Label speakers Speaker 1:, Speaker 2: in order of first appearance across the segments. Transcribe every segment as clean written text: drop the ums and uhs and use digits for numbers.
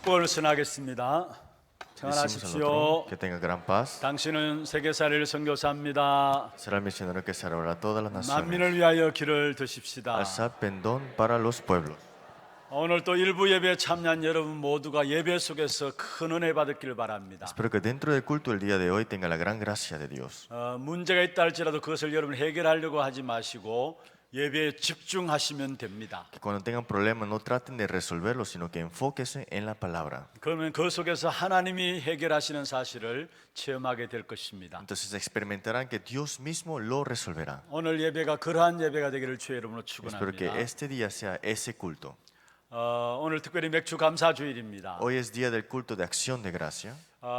Speaker 1: 축복을 전하겠습니다.
Speaker 2: Decimos al
Speaker 1: 평안하십시오.
Speaker 2: otro que tenga gran paz.
Speaker 1: 당신은 세계살이를 선교사입니다.
Speaker 2: Será el misionero que salvará a todas las
Speaker 1: 만민을
Speaker 2: naciones.
Speaker 1: 위하여 길을 드십시다.
Speaker 2: Alzad pendón para los pueblos.
Speaker 1: 오늘 또 일부 예배에 참여한 여러분 모두가 예배 속에서 큰 은혜 받았기를 바랍니다.
Speaker 2: Espero que dentro del culto el día de hoy tenga la gran gracia de Dios.
Speaker 1: 문제가 있다 할지라도 그것을 여러분 해결하려고 하지 마시고 예배에 집중하시면 됩니다.
Speaker 2: Que cuando tengan problemas no traten de resolverlo, sino que enfóquense en la palabra.
Speaker 1: 그러면 그 속에서 하나님이 해결하시는 사실을 체험하게 될 것입니다.
Speaker 2: Entonces experimentarán que Dios mismo lo resolverá.
Speaker 1: 오늘 예배가 그러한 예배가 되기를 주의 이름으로
Speaker 2: Espero que
Speaker 1: 축원합니다.
Speaker 2: este día sea ese culto.
Speaker 1: 오늘 특별히 맥주 감사 주일입니다.
Speaker 2: Hoy es día del culto de acción de gracia.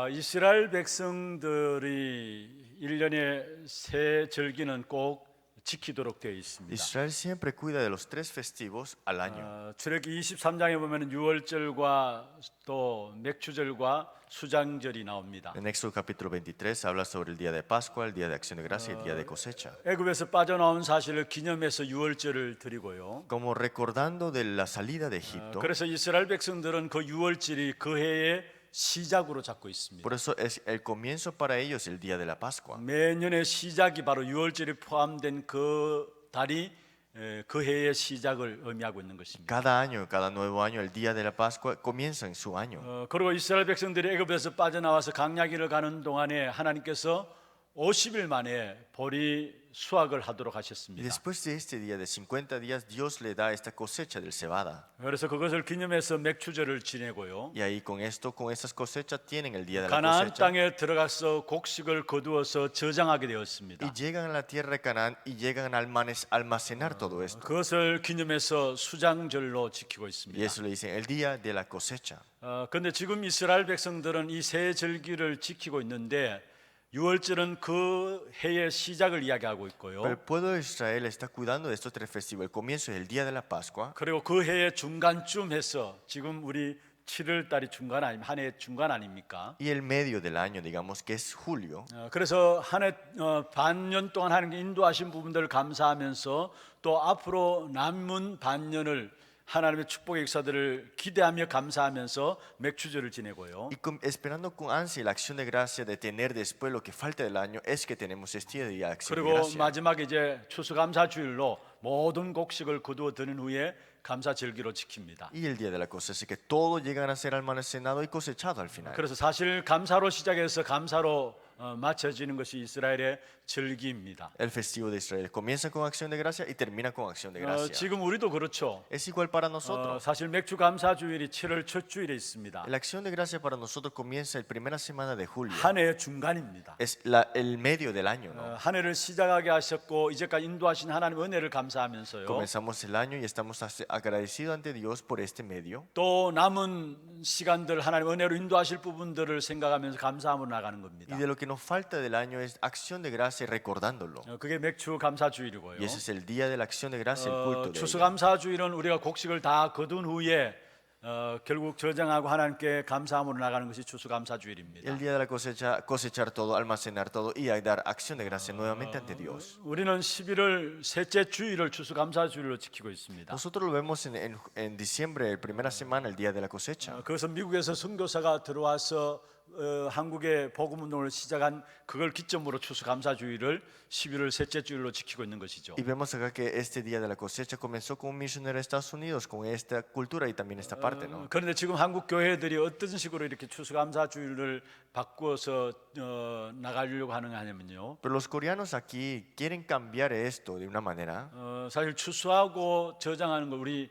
Speaker 1: 이스라엘 백성들이 1년에 세 절기는 꼭 지키도록 되어 있습니다.
Speaker 2: Israel siempre cuida de los tres festivos al año.
Speaker 1: 출애굽기 23장에 보면 유월절과 또 맥주절과 수장절이 나옵니다.
Speaker 2: En Éxodo capítulo 23 habla sobre el día de Pascua, el día de acción de gracia y el día de cosecha.
Speaker 1: 애굽에서 빠져나온 사실을 기념해서 유월절을 드리고요.
Speaker 2: Como recordando de la salida de Egipto.
Speaker 1: 그래서 이스라엘 백성들은 그 유월절이 그 해의 시작으로 잡고 있습니다.
Speaker 2: Por eso es el comienzo para ellos el día de la Pascua.
Speaker 1: 매년의 시작이 바로 유월절이 포함된 그 달이 그 해의 시작을 의미하고 있는 것입니다.
Speaker 2: Cada año, cada nuevo año, el día de la Pascua comienza en su año.
Speaker 1: 그리고 이스라엘 백성들이 애굽에서 빠져나와서 광야길을 가는 동안에 하나님께서 50일 만에 보리 수확을 하도록
Speaker 2: Y
Speaker 1: 하셨습니다.
Speaker 2: después de este día de 50 días, Dios le da esta cosecha del cebada.
Speaker 1: 그래서 그것을 기념해서 맥주절을 지내고요.
Speaker 2: Y ahí con esto, con estas cosechas, tienen el día de la
Speaker 1: 가나안
Speaker 2: cosecha.
Speaker 1: 땅에 들어가서 곡식을 거두어서 저장하게 되었습니다.
Speaker 2: Y llegan a la tierra de Canaán y llegan a almacenar todo esto.
Speaker 1: 그것을 기념해서 수장절로 지키고
Speaker 2: Y
Speaker 1: 있습니다.
Speaker 2: eso le dicen el día de la cosecha.
Speaker 1: 그런데 지금 이스라엘 백성들은 이 세 절기를 지키고 있는데 유월절은 그 해의 시작을 이야기하고
Speaker 2: Pero
Speaker 1: 있고요.
Speaker 2: el pueblo de Israel está cuidando de estos tres festivos. El comienzo es el día de la Pascua.
Speaker 1: 그리고 그 해의 중간쯤 해서 지금 우리 7월 달이 중간 아니 한 해 중간 아닙니까?
Speaker 2: Y el medio del año, digamos que es julio.
Speaker 1: 그래서 한 해 반년 동안 하나님께 인도하신 부분들을 감사하면서 또 앞으로 남은 반년을 하나님의 축복의 역사들을 기대하며 감사하면서 맥주절을 지내고요.
Speaker 2: Y esperando con ansia la acción de gracia de tener después lo que falta del año, es que tenemos este día de acción de
Speaker 1: 그리고
Speaker 2: gracia.
Speaker 1: 마지막에 이제 추수감사주일로 모든 곡식을 거두어 드는 후에 감사절기로 지킵니다.
Speaker 2: Y el día de la cosecha, que todos llegan a ser almacenado y cosechado al final.
Speaker 1: 그래서 사실 감사로 시작해서 감사로 마쳐지는 것이 이스라엘의 절기입니다.
Speaker 2: El festivo de Israel comienza con acción de gracia y termina con acción de gracia.
Speaker 1: 지금 우리도 그렇죠.
Speaker 2: Es igual para nosotros.
Speaker 1: 사실 맥주 감사주일이 7월 첫 주일에 있습니다.
Speaker 2: La acción de gracia para nosotros comienza la primera semana de julio.
Speaker 1: 한 해의 중간입니다.
Speaker 2: Es el medio del año, ¿no?
Speaker 1: 한 해를 시작하게 하셨고 이제까지 인도하신 하나님의 은혜를 감사하면서요.
Speaker 2: Comenzamos el año y estamos agradecidos ante Dios por este medio.
Speaker 1: 또 남은 시간들 하나님 은혜로 인도하실 부분들을 생각하면서 감사함으로 나가는 겁니다.
Speaker 2: Y de lo que nos falta del año es acción de gracia y recordándolo.
Speaker 1: 그게 맥주 감사주일이고요.
Speaker 2: Y ese es el día de la acción de gracia, el culto de ella.
Speaker 1: 추수감사주일은 우리가 곡식을 다 거둔 후에 결국 저장하고 하나님께 감사함으로 나가는 것이 추수감사주일입니다.
Speaker 2: El día de la cosecha, cosechar todo, almacenar todo y dar acción de gracia nuevamente ante Dios.
Speaker 1: 우리는 11월 셋째 주일을 추수감사주일로 지키고 있습니다.
Speaker 2: Nosotros lo vemos en diciembre, la primera semana, el día de la cosecha.
Speaker 1: 그것은 미국에서 선교사가 들어와서 한국의 복음운동을 시작한 그걸 기점으로 추수감사주일을 11월 셋째 주일로 지키고 있는 것이죠.
Speaker 2: Y vemos acá que este día de la cosecha comenzó con un misionero de Estados Unidos, con esta cultura y también esta parte, ¿no?
Speaker 1: 그런데 지금 한국 교회들이 어떤 식으로 이렇게 추수감사주일을 바꾸어서 나가려고 하는가 하냐면요.
Speaker 2: Pero los coreanos aquí quieren cambiar esto de una manera.
Speaker 1: 사실 추수하고 저장하는 걸 우리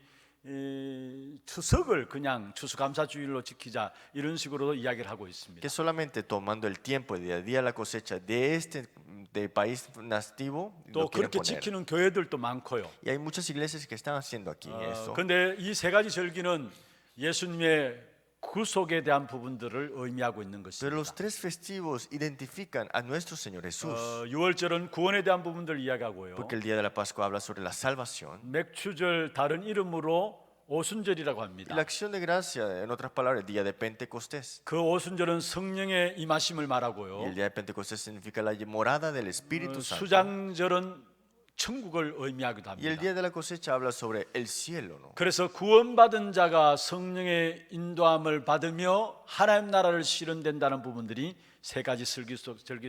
Speaker 1: 추석을 그냥 추수감사주일로 지키자 이런 식으로 이야기를 하고 있습니다.
Speaker 2: Que solamente tomando el tiempo del día de la cosecha de este del país nativo
Speaker 1: 또
Speaker 2: lo quieren
Speaker 1: 그렇게
Speaker 2: poner.
Speaker 1: 지키는 교회들도 많고요.
Speaker 2: Y hay muchas iglesias que están haciendo aquí eso.
Speaker 1: 그런데 이 세 가지 절기는 예수님의 구속에 대한 부분들을 의미하고 있는
Speaker 2: Pero los
Speaker 1: 것입니다.
Speaker 2: tres festivos identifican a nuestro Señor Jesús.
Speaker 1: 유월절은 구원에 대한 부분들을 이야기하고요.
Speaker 2: Porque el día de la Pascua habla sobre la salvación.
Speaker 1: 맥주절 다른 이름으로 오순절이라고
Speaker 2: Y
Speaker 1: 합니다.
Speaker 2: la acción de gracia, en otras palabras, el día de Pentecostés.
Speaker 1: 그 오순절은 성령의 임하심을
Speaker 2: Y
Speaker 1: 말하고요.
Speaker 2: el día de Pentecostés significa la morada del Espíritu Santo.
Speaker 1: 수장절은 천국을 의미하기도
Speaker 2: Y el
Speaker 1: 합니다.
Speaker 2: día de la cosecha habla sobre el cielo, ¿no?
Speaker 1: 그래서 구원받은 자가 성령의 인도함을 받으며 하나님 나라를 실현된다는 부분들이 세 가지 절기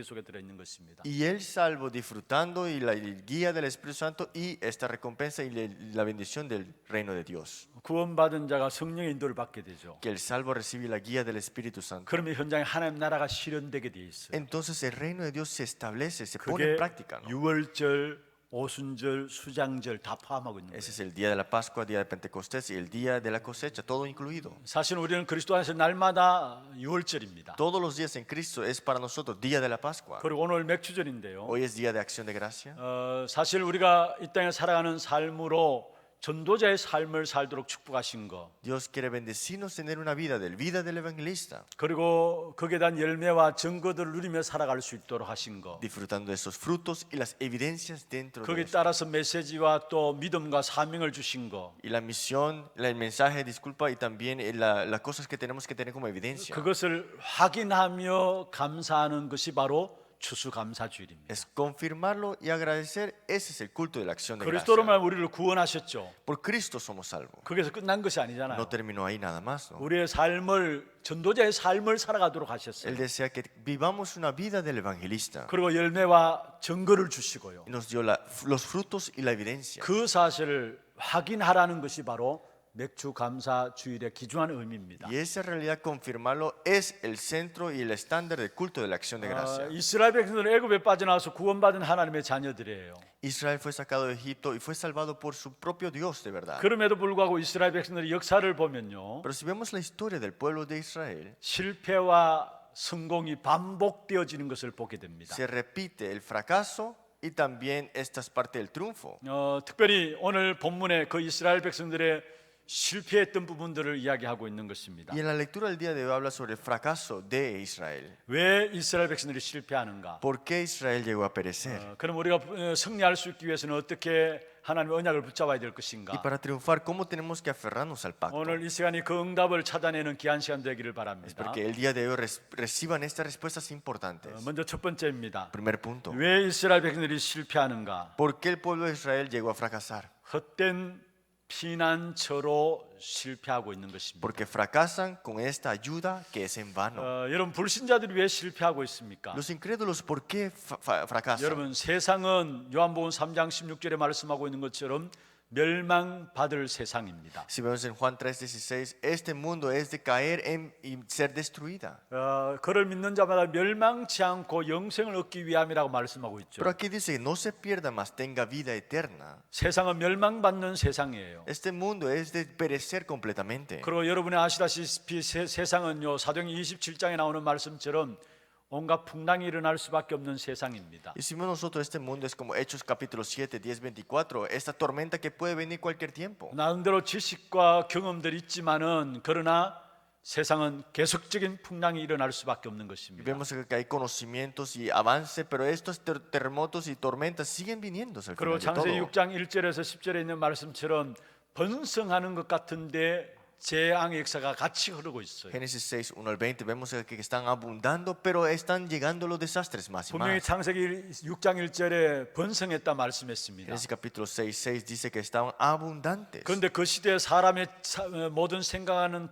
Speaker 1: 속에 들어있는 것입니다.
Speaker 2: Y el salvo disfrutando y la guía del Espíritu Santo y esta recompensa y la bendición del reino de Dios.
Speaker 1: 구원받은 자가 성령의 인도를 받게 되죠.
Speaker 2: Que el salvo recibe la guía del Espíritu Santo.
Speaker 1: 그러면 현장에 하나님 나라가 실현되게 돼 있어요.
Speaker 2: Entonces el reino de Dios se establece, se pone
Speaker 1: 그게
Speaker 2: en práctica, ¿no?
Speaker 1: 유월절, 오순절, 수장절 다 포함하고 있는
Speaker 2: Ese
Speaker 1: 거예요.
Speaker 2: es el día de la Pascua, día de Pentecostés y el día de la cosecha, todo incluido.
Speaker 1: 사실 우리는 그리스도 안에서 날마다 유월절입니다.
Speaker 2: Todos los días en Cristo es para nosotros día de la Pascua.
Speaker 1: 그리고 오늘 맥주절인데요.
Speaker 2: Hoy es día de acción de gracia.
Speaker 1: 사실 우리가 이 땅에 살아가는 삶으로 전도자의 삶을 살도록 축복하신 거,
Speaker 2: Dios quiere bendecirnos, tener una vida del evangelista,
Speaker 1: 그리고 거기에 대한 열매와 증거들을 누리며 살아갈 수 있도록 하신 거,
Speaker 2: disfrutando de esos frutos y las evidencias dentro de
Speaker 1: 거기에
Speaker 2: eso.
Speaker 1: 따라서 메시지와 또 믿음과 사명을 주신 거,
Speaker 2: Y la misión, el mensaje, disculpa, y también las cosas que tenemos que tener como evidencia.
Speaker 1: 그것을 확인하며 감사하는 것이 바로 추수감사주일입니다.
Speaker 2: Es confirmarlo y agradecer. Ese es el culto de la acción de
Speaker 1: 그리스도로
Speaker 2: gracia.
Speaker 1: 말 우리를 구원하셨죠.
Speaker 2: Por Cristo somos salvos.
Speaker 1: 거기서 끝난 것이 아니잖아요.
Speaker 2: No terminó ahí nada más, ¿no?
Speaker 1: 우리의 삶을 전도자의 삶을 살아가도록 하셨어요.
Speaker 2: Él desea que vivamos una vida del evangelista.
Speaker 1: 그리고 열매와 증거를 주시고요.
Speaker 2: Y nos dio los frutos y la evidencia.
Speaker 1: 그 사실을 확인하라는 것이 바로 맥주 감사 주일의 기중한 의미입니다.
Speaker 2: Y esa realidad, confirmarlo, es el centro y el estándar del culto de la acción de gracia.
Speaker 1: 이스라엘 백성들은 애굽에 빠져나와서 구원받은 하나님의 자녀들이에요.
Speaker 2: Israel fue sacado de Egipto y fue salvado por su propio Dios, de verdad.
Speaker 1: 그럼에도 불구하고 이스라엘 백성들의 역사를 보면요,
Speaker 2: Pero si vemos la historia del pueblo de Israel,
Speaker 1: 실패와 성공이 반복되어지는 것을 보게 됩니다.
Speaker 2: se repite el fracaso y también esta es parte del triunfo.
Speaker 1: 특별히 오늘 본문에 그 이스라엘 백성들의 실패했던 부분들을 이야기하고 있는 것입니다.
Speaker 2: Y en la lectura del día de hoy habla sobre el fracaso de Israel.
Speaker 1: 왜 이스라엘 백성들이 실패하는가?
Speaker 2: ¿Por qué Israel llegó a perecer?
Speaker 1: 그럼 우리가 승리할 수 있기 위해서는 어떻게 하나님의 언약을 붙잡아야 될
Speaker 2: Y
Speaker 1: 것인가?
Speaker 2: para triunfar, ¿cómo tenemos que aferrarnos al pacto?
Speaker 1: 오늘 이 시간이 그 응답을 찾아내는 귀한 시간 되기를
Speaker 2: Es
Speaker 1: 바랍니다.
Speaker 2: porque el día de hoy reciban estas respuestas importantes.
Speaker 1: 먼저 첫 번째입니다.
Speaker 2: Primer punto.
Speaker 1: 왜 이스라엘 백성들이 실패하는가?
Speaker 2: ¿Por qué el pueblo de Israel llegó a fracasar?
Speaker 1: 헛된 피난처로 실패하고 있는 것입니다.
Speaker 2: Porque fracasan con esta ayuda que es en vano.
Speaker 1: 여러분 불신자들이 왜 실패하고 있습니까?
Speaker 2: Los incrédulos, ¿por qué fracasan?
Speaker 1: 여러분 세상은 요한복음 3장 16절에 말씀하고 있는 것처럼 멸망받을 세상입니다.
Speaker 2: Si vemos en Juan 3:16, este mundo es de caer y ser destruida.
Speaker 1: 그를 믿는 자마다 멸망치 않고 영생을 얻기 위함이라고 말씀하고 있죠.
Speaker 2: Pero aquí dice, no se pierda, mas tenga vida eterna.
Speaker 1: 세상은 멸망받는 세상이에요.
Speaker 2: Este mundo es de perecer completamente.
Speaker 1: 그리고 여러분이 아시다시피 세상은요 사도행전 27장에 나오는 말씀처럼 온갖 풍랑이 일어날 수밖에 없는 세상입니다.
Speaker 2: Y si vemos nosotros, este mundo es como Hechos capítulo 7, 10, 24, esta tormenta que puede venir cualquier tiempo.
Speaker 1: 나름대로 지식과 경험들이 있지만은 그러나 세상은 계속적인 풍랑이 일어날 수밖에 없는
Speaker 2: Y
Speaker 1: 것입니다.
Speaker 2: vemos que hay conocimientos y avance, pero estos terremotos y tormentas siguen viniendo al
Speaker 1: 그리고
Speaker 2: final de
Speaker 1: 창세기
Speaker 2: todo.
Speaker 1: 6장 1절에서 10절에 있는 말씀처럼 번성하는 것 같은데 재앙의 역사가 같이 흐르고 있어요.
Speaker 2: Génesis 6, 1 al 20, vemos que están abundando, pero están llegando los desastres más y
Speaker 1: 분명히
Speaker 2: más.
Speaker 1: 창세기 6장 1절에 번성했다 말씀했습니다.
Speaker 2: Génesis capítulo 6, 6 dice que estaban abundantes.
Speaker 1: 그런데 그 시대에 사람의 모든 생각하는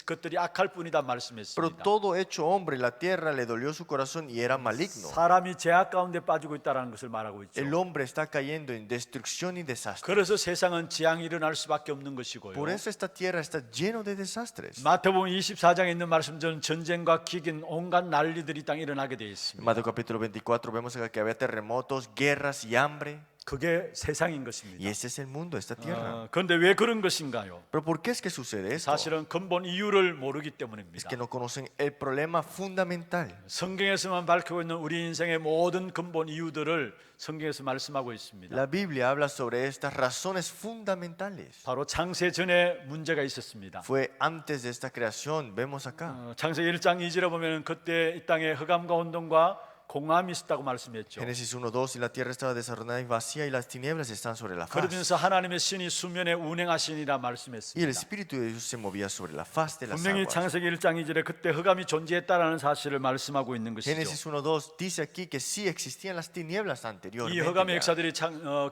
Speaker 1: 것들이 악할 뿐이다
Speaker 2: Pero
Speaker 1: 말씀했습니다.
Speaker 2: todo hecho hombre, la tierra le dolió su corazón y era maligno.
Speaker 1: 사람이 죄악 가운데 빠지고 있다는 것을 말하고 있죠.
Speaker 2: El hombre está cayendo en destrucción y desastre.
Speaker 1: 그래서 세상은 재앙이 일어날 수밖에 없는 것이고요.
Speaker 2: Por eso esta tierra está lleno de desastres.
Speaker 1: 마태복음 24장에 있는 말씀처럼 전쟁과 기근 온갖 난리들이 땅에 일어나게 되어
Speaker 2: En
Speaker 1: 있습니다.
Speaker 2: Mateo capítulo 24 vemos que había terremotos, guerras y hambre.
Speaker 1: 그게 세상인
Speaker 2: Y
Speaker 1: 것입니다.
Speaker 2: ese es el mundo, esta tierra.
Speaker 1: 그런데 왜 그런 것인가요?
Speaker 2: Pero ¿por qué es que sucede esto?
Speaker 1: 사실은 근본 이유를 모르기
Speaker 2: Es
Speaker 1: 때문입니다.
Speaker 2: que no conocen el problema fundamental.
Speaker 1: 성경에서만 밝히고 있는 우리 인생의 모든 근본 이유들을 성경에서 말씀하고 있습니다.
Speaker 2: La Biblia habla sobre estas razones fundamentales.
Speaker 1: 바로 창세 전에 문제가 있었습니다.
Speaker 2: Fue antes de esta creación, vemos acá.
Speaker 1: 창세기 1장 2절에 보면 그때 이 땅에 흑암과 혼돈과 공함이 있었다고 말씀했죠.
Speaker 2: Génesis 1:2, y la tierra estaba desordenada y vacía y las tinieblas están sobre la faz.
Speaker 1: 그러면서 하나님의 신이 수면에 운행하시니라
Speaker 2: Y el
Speaker 1: 말씀했습니다.
Speaker 2: Espíritu de Dios se movía sobre la faz de las
Speaker 1: 분명히
Speaker 2: aguas.
Speaker 1: 창세기 1장 2절에 그때 흑암이 존재했다라는 사실을 말씀하고 있는 것이죠.
Speaker 2: Génesis 1:2 dice aquí que sí existían las tinieblas
Speaker 1: 이
Speaker 2: anteriormente.
Speaker 1: 흑암의
Speaker 2: ya.
Speaker 1: 역사들이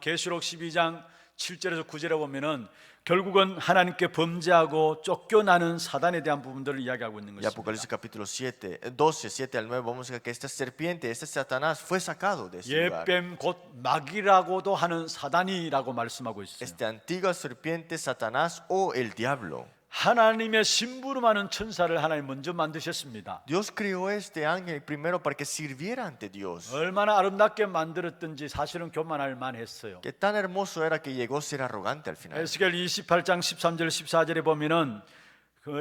Speaker 1: 계시록 12장 7절에서 9절에 보면은 결국은 하나님께 범죄하고 쫓겨나는 사단에 대한 부분들을 이야기하고 있는
Speaker 2: Y
Speaker 1: 것입니다.
Speaker 2: Apocalipsis capítulo 12, 7 al 9, vamos a ver que esta serpiente, este Satanás fue sacado de ese lugar.
Speaker 1: 옛뱀 곧 마귀라고도 하는 사단이라고 말씀하고 있어요.
Speaker 2: Esta antigua serpiente, Satanás o el diablo.
Speaker 1: 하나님의 심부름하는 천사를 하나님 먼저 만드셨습니다.
Speaker 2: Dios creó este ángel primero para que sirviera ante Dios.
Speaker 1: 얼마나 아름답게 만들었든지 사실은 교만할 만했어요.
Speaker 2: Que tan hermoso era que llegó a ser arrogante al final.
Speaker 1: 에스겔 28장 13절 14절에 보면은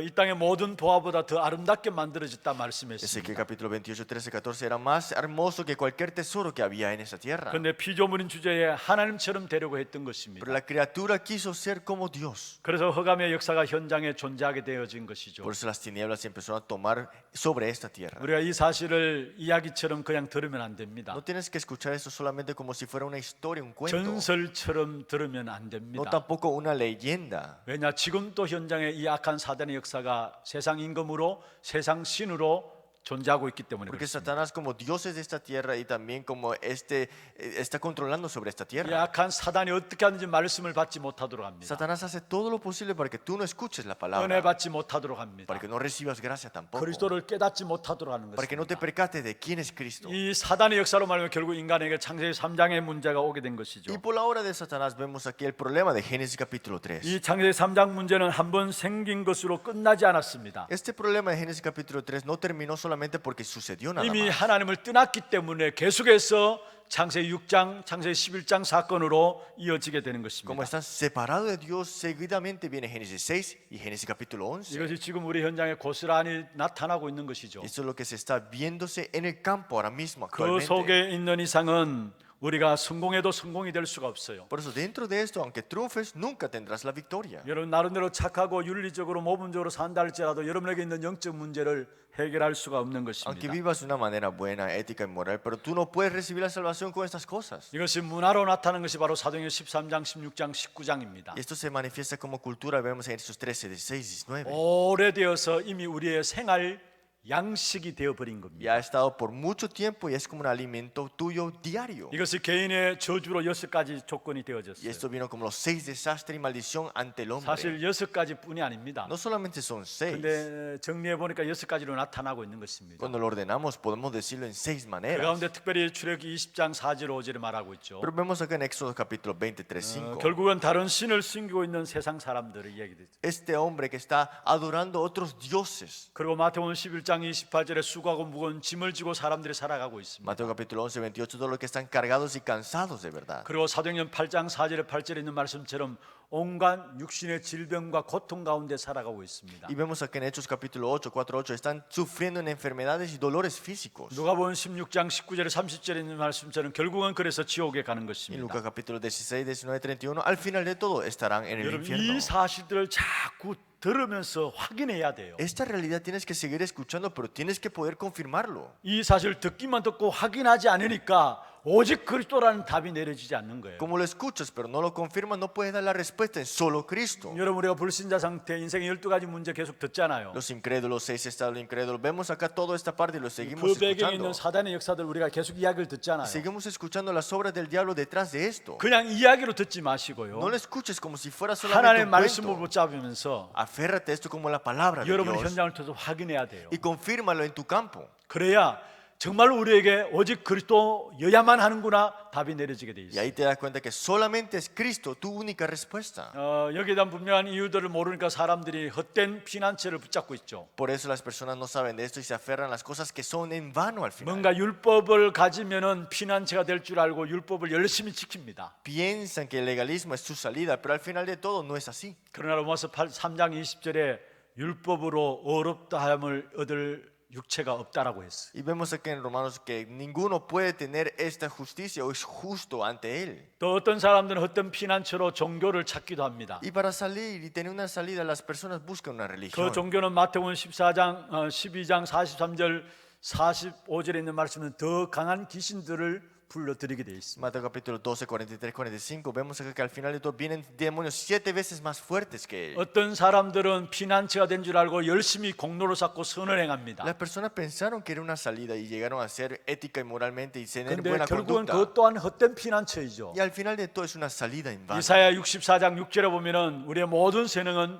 Speaker 1: 이 땅의 모든 보화보다 더 아름답게 만들어졌다
Speaker 2: Ezequiel
Speaker 1: 말씀했습니다.
Speaker 2: capítulo 28, 13, 14 era más hermoso que cualquier tesoro que había en esa tierra.
Speaker 1: 그런데 피조물인 주제에 하나님처럼 되려고 했던
Speaker 2: Pero
Speaker 1: 것입니다.
Speaker 2: la criatura quiso ser como Dios.
Speaker 1: 그래서 흑암의 역사가 현장에 존재하게 되어진 것이죠.
Speaker 2: Por eso las tinieblas empezaron a tomar sobre esta tierra.
Speaker 1: 우리가 이 사실을 이야기처럼 그냥 들으면 안 됩니다.
Speaker 2: No tienes que escuchar eso solamente como si fuera una historia, un cuento.
Speaker 1: 전설처럼 들으면 안
Speaker 2: No
Speaker 1: 됩니다.
Speaker 2: tampoco una leyenda.
Speaker 1: 왜냐 지금도 현장에 이 악한 사단의 역사가 세상 임금으로 세상 신으로 존재하고 있기 때문에
Speaker 2: Porque
Speaker 1: 그렇습니다.
Speaker 2: Satanás como Dios es de esta tierra y también como está controlando sobre esta
Speaker 1: 이
Speaker 2: tierra.
Speaker 1: 악한 사단이 어떻게 하는지 말씀을 받지 못하도록 합니다.
Speaker 2: Satanás hace todo lo posible para que tú no escuches la
Speaker 1: 은혜
Speaker 2: palabra,
Speaker 1: 받지 못하도록 합니다.
Speaker 2: para que no recibas gracia tampoco,
Speaker 1: 그리스도를 깨닫지 못하도록 하는
Speaker 2: para que no te
Speaker 1: 것입니다.
Speaker 2: percates de quién es Cristo.
Speaker 1: 이 사단의 역사로 말하면 결국 인간에게 창세기 3장의 문제가 오게 된 것이죠.
Speaker 2: Y por la obra de Satanás vemos aquí el problema de Génesis capítulo 3.
Speaker 1: 이 창세기 3장 문제는 한 번 생긴 것으로 끝나지 않았습니다.
Speaker 2: Este problema de Génesis capítulo 3 no terminó solamente porque sucedió nada
Speaker 1: 이미
Speaker 2: más.
Speaker 1: 하나님을 떠났기 때문에 계속해서 창세기 6장, 창세기 11장 사건으로 이어지게 되는
Speaker 2: Como
Speaker 1: 것입니다.
Speaker 2: están separados de Dios, seguidamente viene Génesis 6 y Génesis capítulo 11.
Speaker 1: 이것이 지금 우리 현장에 고스란히 나타나고 있는 것이죠.
Speaker 2: Eso es lo que se está viéndose en el campo ahora mismo
Speaker 1: 그
Speaker 2: actualmente.
Speaker 1: 속에 있는 이상은 우리가 성공해도 성공이 될 수가 없어요.
Speaker 2: Por eso dentro de esto, aunque triunfes, nunca tendrás la victoria.
Speaker 1: 여러분 나름대로 착하고 윤리적으로 모범적으로 산다 할지라도 여러분에게 있는 영적 문제를 해결할 수가 없는
Speaker 2: Aunque
Speaker 1: 것입니다.
Speaker 2: vivas de una manera buena, ética y moral, pero tú no puedes recibir la salvación con estas cosas.
Speaker 1: 이것이 문화로 나타나는 것이 바로 사도행전 13장, 16장, 19장입니다.
Speaker 2: Y esto se manifiesta como cultura, vemos en Hechos 13, 16, 19.
Speaker 1: 오래되어서 이미 우리의 생활 양식이 되어버린
Speaker 2: Y
Speaker 1: 겁니다.
Speaker 2: ha estado por mucho tiempo y es como un alimento tuyo diario.
Speaker 1: 이것이 개인의 저주로 6가지 조건이
Speaker 2: Y
Speaker 1: 되어졌어요.
Speaker 2: esto vino como los 6 desastres y maldición ante el hombre.
Speaker 1: 사실 6가지뿐이 아닙니다.
Speaker 2: No solamente son 6.
Speaker 1: 근데 정리해 보니까 6가지로 나타나고 있는 것입니다.
Speaker 2: Cuando lo ordenamos, podemos decirlo en 6
Speaker 1: 그
Speaker 2: maneras.
Speaker 1: 가운데 특별히 출애굽기 20장 4절 5절에 말하고 있죠.
Speaker 2: Pero vemos acá en Éxodo capítulo 23, 5.
Speaker 1: 결국은 다른 신을 숨기고 있는 세상 사람들을 이야기되죠.
Speaker 2: Este hombre que está adorando otros dioses.
Speaker 1: 그리고 마태복음 11장 28절에 수고하고 무거운 짐을 지고 사람들이 살아가고 있습니다.
Speaker 2: Mateo capítulo 11, 28, todos los que están cargados y cansados de verdad.
Speaker 1: 그리고 사도행전 8장 4절에 8절에 있는 말씀처럼 온갖 육신의 질병과 고통 가운데 살아가고 있습니다.
Speaker 2: Y vemos aquí en Hechos capítulo 8, 4, 8, están sufriendo en enfermedades y dolores físicos.
Speaker 1: 누가복음 16장 19절에 30절에 있는 말씀처럼 결국은 그래서 지옥에 가는
Speaker 2: Y
Speaker 1: 것입니다.
Speaker 2: Lucas capítulo 16, 19, 31, al final de todo estarán en el
Speaker 1: 여러분
Speaker 2: infierno.
Speaker 1: 이 사실들을 자꾸 들으면서 확인해야 돼요.
Speaker 2: Esta realidad tienes que seguir escuchando, pero tienes que poder confirmarlo.
Speaker 1: 이 사실 듣기만 듣고 확인하지 않으니까 오직 그리스도라는 답이 내려지지 않는 거예요.
Speaker 2: Como lo escuchas, pero no lo confirmas, no puedes dar la respuesta en solo Cristo.
Speaker 1: 여러분 우리가 불신자 상태 인생의 12가지 문제 계속 듣잖아요.
Speaker 2: Los incrédulos, 6 estados incrédulos. Vemos acá toda esta parte y lo
Speaker 1: 그
Speaker 2: seguimos
Speaker 1: 배경에
Speaker 2: escuchando.
Speaker 1: 있는 사단의 역사들 우리가 계속 이야기를 듣잖아요.
Speaker 2: Seguimos escuchando las obras del diablo detrás de esto.
Speaker 1: 그냥 이야기로 듣지 마시고요.
Speaker 2: No lo escuches como si fuera solamente
Speaker 1: 하나님의
Speaker 2: un
Speaker 1: 말씀을
Speaker 2: cuento.
Speaker 1: 붙잡으면서
Speaker 2: Aférrate a esto como la palabra de
Speaker 1: 여러분
Speaker 2: Dios
Speaker 1: 현장을 통해서 확인해야 돼요.
Speaker 2: y confírmalo en tu campo.
Speaker 1: 그래야 정말 우리에게 오직 그리스도여야만 하는구나 답이 내려지게 돼
Speaker 2: Y
Speaker 1: 있어요.
Speaker 2: ahí te das cuenta que solamente es Cristo tu única respuesta.
Speaker 1: 여기에 대한 분명한 이유들을 모르니까 사람들이 헛된 피난처를 붙잡고 있죠.
Speaker 2: Por eso las personas no saben de esto y se aferran a las cosas que son en vano al final.
Speaker 1: 뭔가 율법을 가지면은 피난처가 될 줄 알고 율법을 열심히 지킵니다.
Speaker 2: Piensan que el legalismo es su salida, pero al final de todo no es así.
Speaker 1: 그러나 로마서 3장 20절에 율법으로 어렵다 함을 얻을 육체가 없다라고 했어요.
Speaker 2: Y vemos aquí en Romanos que ninguno puede tener esta justicia o es justo ante él.
Speaker 1: 또 어떤 사람들은 어떤 피난처로 종교를 찾기도 합니다.
Speaker 2: Y para salir y tener una salida, las personas buscan una
Speaker 1: 그
Speaker 2: religión.
Speaker 1: 종교는 마태복음 12장 43절 45절에 있는 말씀은 더 강한 귀신들을 불러들이게 되어 있습니다.
Speaker 2: Mateo capítulo 12, 43, 45, vemos acá que al final de todo vienen demonios 7 veces más fuertes que él.
Speaker 1: 어떤 사람들은 피난처가 된 줄 알고 열심히 공로를 쌓고 선을 행합니다.
Speaker 2: Las personas pensaron que era una salida y llegaron a ser ética y moralmente y tener
Speaker 1: 그런데
Speaker 2: buena
Speaker 1: 결국은
Speaker 2: conducta.
Speaker 1: 그것 또한 헛된 피난처이죠.
Speaker 2: Y al final de todo es una salida en vano.
Speaker 1: 이사야 64장 6절에 보면은 우리의 모든 재능은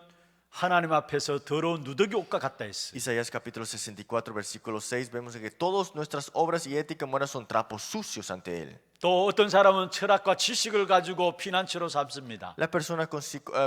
Speaker 1: 하나님 앞에서 더러운 누더기 옷과 같다 했어요.
Speaker 2: Isaías capítulo 64, versículo 6, vemos que todas nuestras obras y ética y moral son trapos sucios ante él.
Speaker 1: 또 어떤 사람은 철학과 지식을 가지고 피난처로 삼습니다.
Speaker 2: Las personas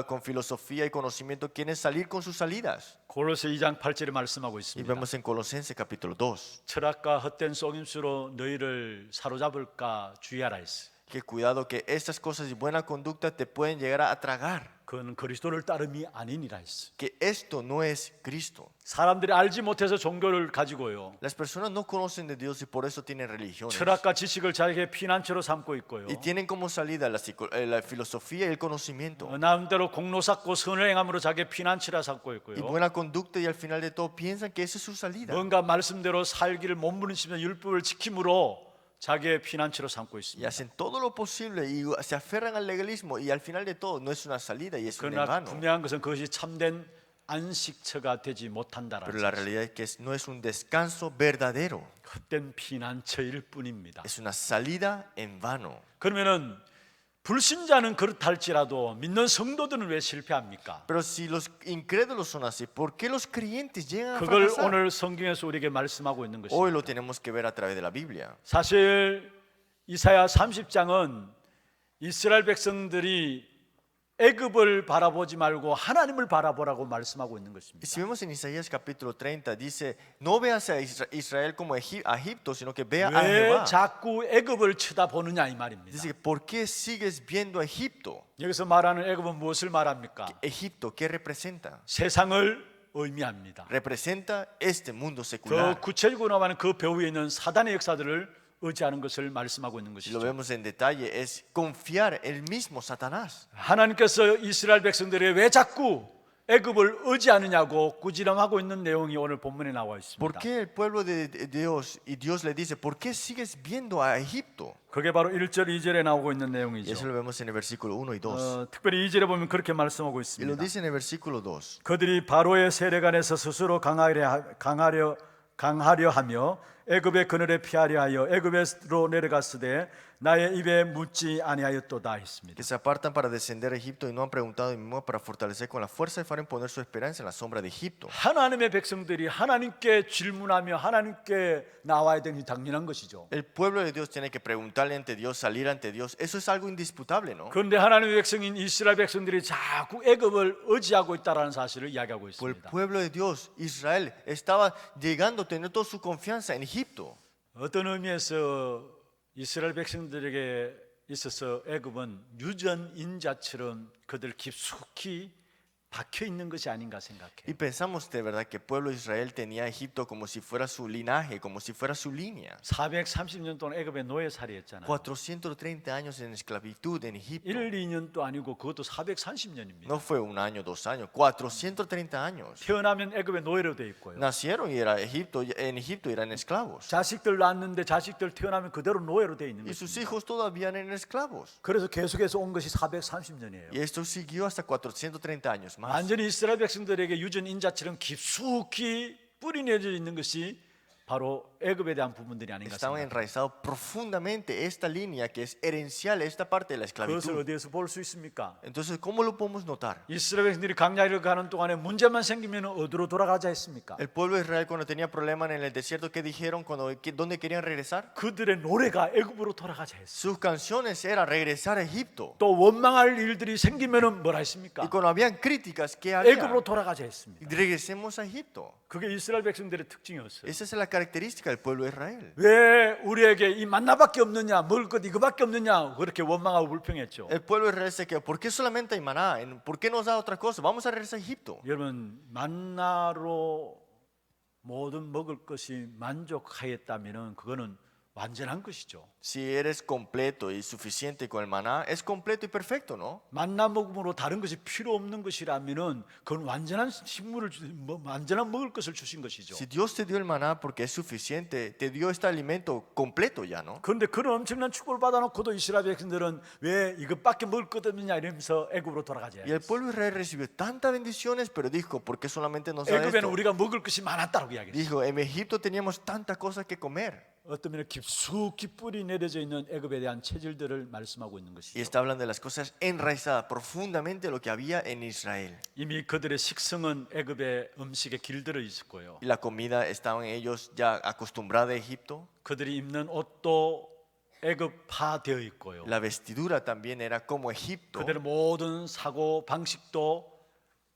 Speaker 2: con filosofía y conocimiento quieren salir con sus salidas.
Speaker 1: 골로새 2장 8절에 말씀하고
Speaker 2: Y
Speaker 1: 있습니다.
Speaker 2: vemos en Colosenses capítulo 2
Speaker 1: 철학과 헛된 속임수로 너희를 사로잡을까 주의하라 했어요.
Speaker 2: que cuidado que estas cosas y buena conducta te pueden llegar a tragar.
Speaker 1: 그건 그리스도를 따름이 아니니라 했어요.
Speaker 2: Que esto no es Cristo.
Speaker 1: 사람들이 알지 못해서 종교를 가지고요.
Speaker 2: Las personas no conocen de Dios y por eso tienen religiones.
Speaker 1: 철학과 지식을 자기의 피난처로 삼고 있고요.
Speaker 2: Y tienen como salida la filosofía y el conocimiento.
Speaker 1: 나름대로 공로 쌓고 선을 행함으로 자기의 피난처라 삼고
Speaker 2: Y
Speaker 1: 있고요.
Speaker 2: buena conducta y al final de todo piensan que esa es su salida.
Speaker 1: 뭔가 말씀대로 살기를 몸부림치며 율법을 지킴으로 자기의 피난처로 삼고
Speaker 2: Y
Speaker 1: 있습니다.
Speaker 2: hacen todo lo posible y se aferran al legalismo y al final de todo no es una salida y es un
Speaker 1: 그러나
Speaker 2: vano.
Speaker 1: 분명한 것은 그것이 참된 안식처가 되지 못한다라는
Speaker 2: Pero la
Speaker 1: 사실.
Speaker 2: realidad es que no es un descanso verdadero.
Speaker 1: 헛된 피난처일 뿐입니다.
Speaker 2: Es una salida en vano.
Speaker 1: 그러면은 불신자는 그렇달지라도 믿는 성도들은 왜 실패합니까?
Speaker 2: Pero si los incrédulos son así, ¿por qué los creyentes llegan a
Speaker 1: 그걸
Speaker 2: fracasar?
Speaker 1: 오늘 성경에서 우리에게 말씀하고 있는 것입니다.
Speaker 2: Hoy lo tenemos que ver a través de la Biblia.
Speaker 1: 사실 이사야 30장은 이스라엘 백성들이 애굽을 바라보지 말고 하나님을 바라보라고 말씀하고 있는
Speaker 2: Y
Speaker 1: 것입니다.
Speaker 2: si vemos en Isaías capítulo 30, dice, no veas a Israel como a Egipto, sino que vea a
Speaker 1: 왜
Speaker 2: Jehová.
Speaker 1: 자꾸 애굽을 쳐다보느냐 이 말입니다.
Speaker 2: Dice, ¿por qué sigues viendo a Egipto?
Speaker 1: 여기서 말하는 애굽은 무엇을 말합니까?
Speaker 2: Egipto, ¿qué representa?
Speaker 1: 세상을 의미합니다.
Speaker 2: Representa este mundo
Speaker 1: 그
Speaker 2: secular.
Speaker 1: 구체적으로 말하는 그 배후에 있는 사단의 역사들을 의지하는 것을 말씀하고 있는
Speaker 2: Si lo
Speaker 1: 것이죠.
Speaker 2: vemos en detalle, es confiar el mismo Satanás.
Speaker 1: 하나님께서 이스라엘 백성들이 왜 자꾸 애굽을 의지하느냐고 꾸지람하고 있는 내용이 오늘 본문에 나와
Speaker 2: ¿Por
Speaker 1: 있습니다.
Speaker 2: qué el pueblo de Dios y Dios le dice, ¿por qué sigues viendo a Egipto?
Speaker 1: 그게 바로 1절, 2절에 나오고 있는
Speaker 2: Y eso
Speaker 1: 내용이죠.
Speaker 2: lo vemos en el versículo 1 y 2.
Speaker 1: 특별히 2절에 보면 그렇게 말씀하고
Speaker 2: Y lo
Speaker 1: 있습니다.
Speaker 2: dice en el versículo 2.
Speaker 1: 그들이 바로의 세력 안에서 스스로 강하려 하며 애굽의 그늘에 피하려 하여 애굽으로 내려갔으되 나의 입에 묻지 아니하였도다 했습니다.
Speaker 2: Que se apartan para descender a Egipto y no han preguntado de mí para fortalecer con la fuerza de Faraón poner su esperanza en la sombra de Egipto.
Speaker 1: 하나님의 백성들이 하나님께 질문하며 하나님께 나와야 되는 당연한 것이죠.
Speaker 2: El pueblo de Dios tiene que preguntarle ante Dios, salir ante Dios. Eso es algo indisputable, ¿no?
Speaker 1: 그런데 하나님의 백성인 이스라엘 백성들이 자꾸 애굽을 의지하고 있다는 사실을 이야기하고
Speaker 2: Pues el
Speaker 1: 있습니다.
Speaker 2: pueblo de Dios, Israel, estaba llegando a tener toda su confianza en Egipto.
Speaker 1: 어떤 의미에서 이스라엘 백성들에게 있어서 애굽은 유전인자처럼 그들 깊숙이 박혀 있는 것이 아닌가
Speaker 2: Y
Speaker 1: 생각해요.
Speaker 2: pensamos de verdad que el pueblo de Israel tenía a Egipto como si fuera su linaje, como si fuera su línea.
Speaker 1: 430년 동안 애굽의 노예살이했잖아요.
Speaker 2: 430 años en esclavitud en Egipto.
Speaker 1: 1, 2년도 아니고 그것도 430년입니다.
Speaker 2: No fue un año, 2 años, 430 años.
Speaker 1: 태어나면 애굽의 노예로 돼 있고요.
Speaker 2: Nacieron y era Egipto, en Egipto eran esclavos.
Speaker 1: 자식들 낳았는데 자식들 태어나면 그대로 노예로 돼 있는
Speaker 2: Y sus
Speaker 1: 것입니다.
Speaker 2: hijos todavía eran esclavos.
Speaker 1: 그래서 계속해서 온 것이 430년이에요.
Speaker 2: Y esto siguió hasta 430 años más.
Speaker 1: 완전히 이스라엘 백성들에게 유전인자처럼 깊숙이 뿌리내려 있는 것이 바로 애굽에 대한 부분들이 아닌가
Speaker 2: Estaba
Speaker 1: 생각합니다.
Speaker 2: enraizado profundamente esta línea que es herencial, esta parte de la
Speaker 1: 그것을
Speaker 2: esclavitud.
Speaker 1: 어디에서 볼 수 있습니까?
Speaker 2: Entonces, ¿cómo lo podemos notar?
Speaker 1: 이스라엘 백성들이 광야를 가는 동안에 문제만 생기면 어디로 돌아가자 했습니까?
Speaker 2: El pueblo de Israel cuando tenía problemas en el desierto, ¿qué dijeron? ¿Dónde querían regresar?
Speaker 1: 그들의 노래가 애굽으로 돌아가자 했어요.
Speaker 2: Sus canciones era regresar a Egipto.
Speaker 1: 또 원망할 일들이 생기면은 뭐라
Speaker 2: Y
Speaker 1: 했습니까?
Speaker 2: cuando habían críticas, ¿qué había?
Speaker 1: 애굽으로 돌아가자 했습니다.
Speaker 2: Regresemos a Egipto.
Speaker 1: 그게 이스라엘 백성들의 특징이었어요.
Speaker 2: Esa es la característica del pueblo de Israel.
Speaker 1: 왜 우리에게 이 만나밖에 없느냐, 먹을 것 이거밖에 없느냐 그렇게 원망하고 불평했죠.
Speaker 2: El pueblo de Israel se quedó, ¿por qué solamente hay maná? ¿Por qué nos da otra cosa? Vamos a regresar a Egipto.
Speaker 1: 여러분 만나로 모든 먹을 것이 만족하였다면은 그거는 완전한 것이죠.
Speaker 2: Si eres completo y suficiente con el maná, es completo y perfecto, ¿no?
Speaker 1: 만나 먹음으로 다른 것이 필요 없는 것이라면은 그건 완전한 식물을 완전한 먹을 것을 주신 것이죠.
Speaker 2: Si Dios te dio el maná porque es suficiente, te dio este alimento completo ya, ¿no?
Speaker 1: 그런데 그런 엄청난 축복을 받아놓고도 이스라엘 백성들은 왜 이것밖에 먹을 것 없느냐 이러면서 애굽으로 돌아가지.
Speaker 2: Y el pueblo de Israel recibió tantas bendiciones, pero dijo, ¿por qué solamente nos da
Speaker 1: 애굽에는
Speaker 2: esto?
Speaker 1: 우리가 먹을 것이 많았다고 이야기했어요.
Speaker 2: Dijo, en Egipto teníamos tantas cosas que comer.
Speaker 1: 어떤 면에 깊숙이 뿌리 내려져 있는 애굽에 대한 체질들을 말씀하고 있는
Speaker 2: Y
Speaker 1: 것이죠.
Speaker 2: está hablando de las cosas enraizadas profundamente de lo que había en Israel.
Speaker 1: 이미 그들의 식성은 애굽의 음식에 길들어 있었고요.
Speaker 2: Y la comida estaban ellos ya acostumbrada a Egipto.
Speaker 1: 그들이 입는 옷도 애굽화되어 있고요.
Speaker 2: La vestidura también era como Egipto.
Speaker 1: 그들의 모든 사고 방식도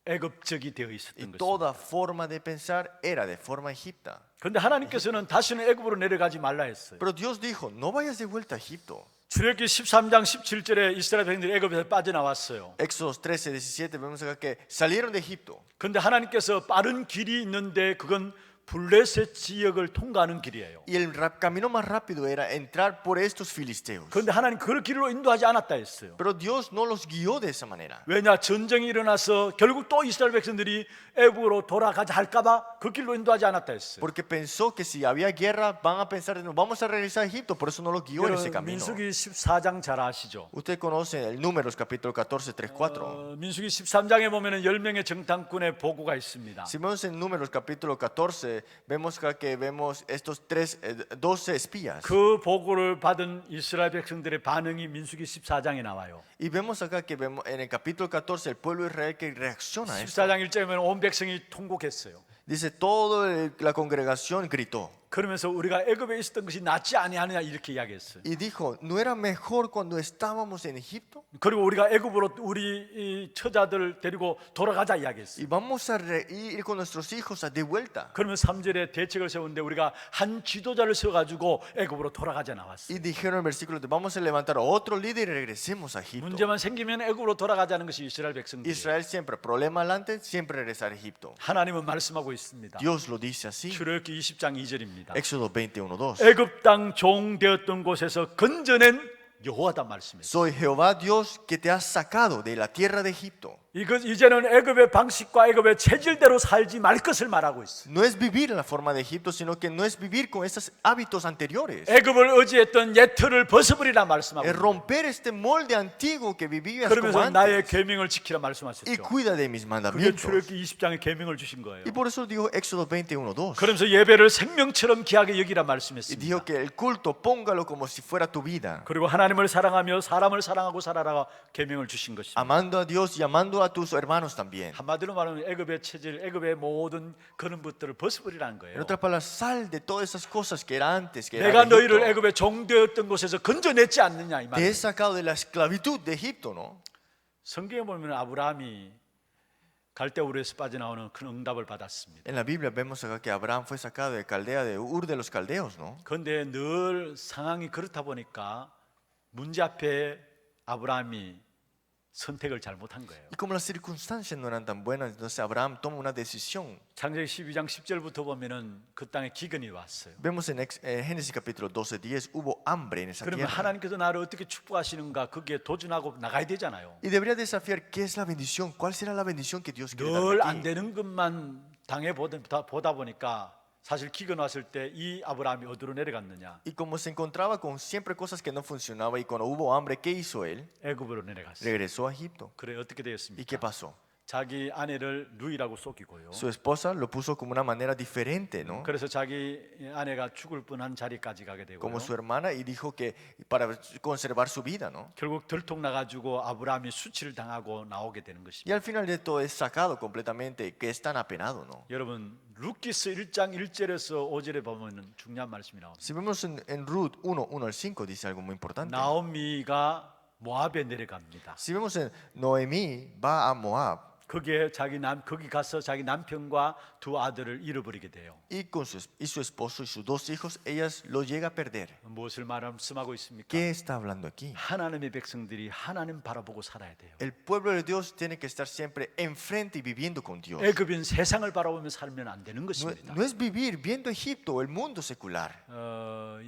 Speaker 1: 애굽적이 되어
Speaker 2: Y
Speaker 1: 있었던 것입니다.
Speaker 2: toda forma de pensar era de forma egipta.
Speaker 1: 그런데 하나님께서는 다시는 애굽으로 내려가지 말라 했어요.
Speaker 2: Pero Dios dijo, no vayas de vuelta a Egipto.
Speaker 1: 출애굽기 13장 17절에 이스라엘 백성들이 애굽에서 빠져나왔어요.
Speaker 2: Éxodo 13, 17, vemos acá que salieron de Egipto.
Speaker 1: 그런데 하나님께서 빠른 길이 있는데 그건 블레셋 지역을 통과하는 길이에요.
Speaker 2: Y el camino más rápido era entrar por estos filisteos.
Speaker 1: 그런데 하나님 그 길로 인도하지 않았다 했어요.
Speaker 2: Pero Dios no los guió de esa manera.
Speaker 1: 왜냐? 전쟁이 일어나서 결국 또 이스라엘 백성들이 애굽으로 돌아가자 할까봐 그 길로 인도하지 않았다 했어요.
Speaker 2: Porque pensó que si había guerra van a pensar, no, vamos a regresar a Egipto. Por eso no los guió en ese
Speaker 1: 여러분,
Speaker 2: camino.
Speaker 1: 민수기 14장 잘 아시죠?
Speaker 2: Usted conoce el Números capítulo 14, 3, 4.
Speaker 1: 민수기 13장에 보면은 10명의 정탐꾼의 보고가 있습니다.
Speaker 2: Si vemos en Números capítulo 14, vemos acá que vemos estos 12 espías.
Speaker 1: 그 보고를 받은 이스라엘 백성들의 반응이 민수기 14장에 나와요.
Speaker 2: Y vemos acá que vemos en el capítulo 14 el pueblo de Israel que reacciona a esto.
Speaker 1: 14장 1절에 보면 온 백성이 통곡했어요.
Speaker 2: Dice, toda la congregación gritó.
Speaker 1: 그러면서 우리가 애굽에 있었던 것이 낫지 아니하느냐 이렇게 이야기했어요.
Speaker 2: Y dijo, ¿no era mejor cuando estábamos en Egipto?
Speaker 1: 그리고 우리가 애굽으로 우리 이 처자들을 데리고 돌아가자 이야기했어요.
Speaker 2: Y vamos a ir con nuestros hijos de vuelta.
Speaker 1: 그러면 3절에 대책을 세우는데 우리가 한 지도자를 세워가지고 애굽으로 돌아가자 나왔어요.
Speaker 2: Y dijeron en el versículo, vamos a levantar a otro líder y regresemos a Egipto.
Speaker 1: 문제만 생기면 애굽으로 돌아가자는 것이 이스라엘 백성들이에요.
Speaker 2: Israel siempre, problema adelante, siempre regresar a Egipto.
Speaker 1: 하나님은 말씀하고 있습니다.
Speaker 2: Dios lo dice así.
Speaker 1: 출애굽기 20장 2절입니다.
Speaker 2: Éxodo 21, 2.
Speaker 1: 애굽 땅 종 되었던 곳에서 건져낸 여호와다 말씀했어요.
Speaker 2: Soy Jehová Dios que te has sacado de la tierra de Egipto.
Speaker 1: 이제는 애굽의 방식과 애굽의 체질대로 살지 말 것을 말하고 있어요.
Speaker 2: No es vivir en la forma de Egipto, sino que no es vivir con esos hábitos anteriores.
Speaker 1: 애굽을 의지했던 옛 틀을 벗어버리라 말씀하고
Speaker 2: Es
Speaker 1: 있어요.
Speaker 2: romper este molde antiguo que vivías como
Speaker 1: 그러면서 나의
Speaker 2: antes.
Speaker 1: 계명을 지키라
Speaker 2: Y
Speaker 1: 말씀하셨죠.
Speaker 2: cuida de mis
Speaker 1: 그게
Speaker 2: mandamientos.
Speaker 1: 출애굽기 20장의 계명을 주신 거예요.
Speaker 2: Y por eso dijo Éxodo 21, 2.
Speaker 1: 그러면서 예배를 생명처럼 귀하게 여기라
Speaker 2: Y
Speaker 1: 말씀했습니다.
Speaker 2: dijo que el culto póngalo como si fuera tu vida.
Speaker 1: 그리고 하나님을 사랑하며 사람을 사랑하고 살아라 계명을 주신 것입니다.
Speaker 2: Amando a Dios y amando a tus hermanos también.
Speaker 1: 한마디로 말하면 애굽의 체질, 애굽의 모든 그런 것들을 벗어버리라는
Speaker 2: En
Speaker 1: 거예요.
Speaker 2: otras palabras, sal de todas esas cosas que era antes, que era
Speaker 1: 내가
Speaker 2: de
Speaker 1: 너희를
Speaker 2: Egipto.
Speaker 1: 애굽의 종되었던 곳에서 건져냈지 않느냐 이
Speaker 2: Te
Speaker 1: 말이에요.
Speaker 2: he sacado de la esclavitud de Egipto, ¿no?
Speaker 1: 성경에 보면 아브라함이 갈대우르에서 빠져나오는 큰 응답을 받았습니다.
Speaker 2: En la Biblia vemos acá que Abraham fue sacado de Caldea, de Ur de los Caldeos, ¿no?
Speaker 1: 그런데 늘 상황이 그렇다 보니까 문제 앞에 아브라함이 선택을 잘못한 거예요.
Speaker 2: Y como las circunstancias no eran tan buenas, entonces Abraham toma una decisión.
Speaker 1: 창세기 12장 10절부터 보면은 그 땅에 기근이 왔어요.
Speaker 2: Vemos en Génesis capítulo 12, 10, hubo hambre en esa
Speaker 1: 그러면
Speaker 2: tierra.
Speaker 1: 하나님께서 나를 어떻게 축복하시는가 그게 도전하고 나가야 되잖아요.
Speaker 2: Y debería desafiar qué es la bendición, cuál será la bendición que Dios quiere
Speaker 1: 늘
Speaker 2: darme
Speaker 1: 안
Speaker 2: aquí.
Speaker 1: 되는 것만 당해 보다 보니까 사실 기근 왔을 때 이 아브라함이 어디로 내려갔느냐?
Speaker 2: Y como se encontraba con siempre cosas que no funcionaban y cuando hubo hambre, ¿qué hizo él?
Speaker 1: 애굽으로 내려갔어요.
Speaker 2: Regresó a Egipto.
Speaker 1: 그래 어떻게
Speaker 2: ¿Y qué
Speaker 1: 되었습니까?
Speaker 2: pasó?
Speaker 1: 자기 아내를 누이라고 속이고요.
Speaker 2: Su esposa lo puso como una manera diferente, ¿no?
Speaker 1: 그래서 자기 아내가 죽을 뻔한 자리까지 가게 되고요.
Speaker 2: Como su hermana y dijo que para conservar su vida, ¿no?
Speaker 1: 결국 들통나가지고 아브라함이 수치를 당하고 나오게 되는
Speaker 2: Y
Speaker 1: 것입니다.
Speaker 2: al final de todo es sacado completamente, que es tan apenado, ¿no?
Speaker 1: 여러분 룻기스 1장 1절에서 5절에 보면 중요한 말씀이 나옵니다.
Speaker 2: Si vemos en Ruth 1, 1 al 5 dice algo muy importante.
Speaker 1: 나오미가 모압에 내려갑니다.
Speaker 2: Si vemos en Noemí va a Moab,
Speaker 1: 거기에 거기 가서 자기 남편과 두 아들을 잃어버리게 돼요.
Speaker 2: y su esposo y sus dos hijos, ellas lo llega a perder.
Speaker 1: 무엇을 말씀하고 있습니까?
Speaker 2: ¿Qué está hablando aquí?
Speaker 1: 하나님의 백성들이 하나님 바라보고 살아야 돼요.
Speaker 2: El pueblo de Dios tiene que estar siempre enfrente y viviendo con Dios.
Speaker 1: 애굽인 세상을 바라보며 살면 안 되는
Speaker 2: No,
Speaker 1: 것입니다.
Speaker 2: no es vivir viendo Egipto o el mundo secular.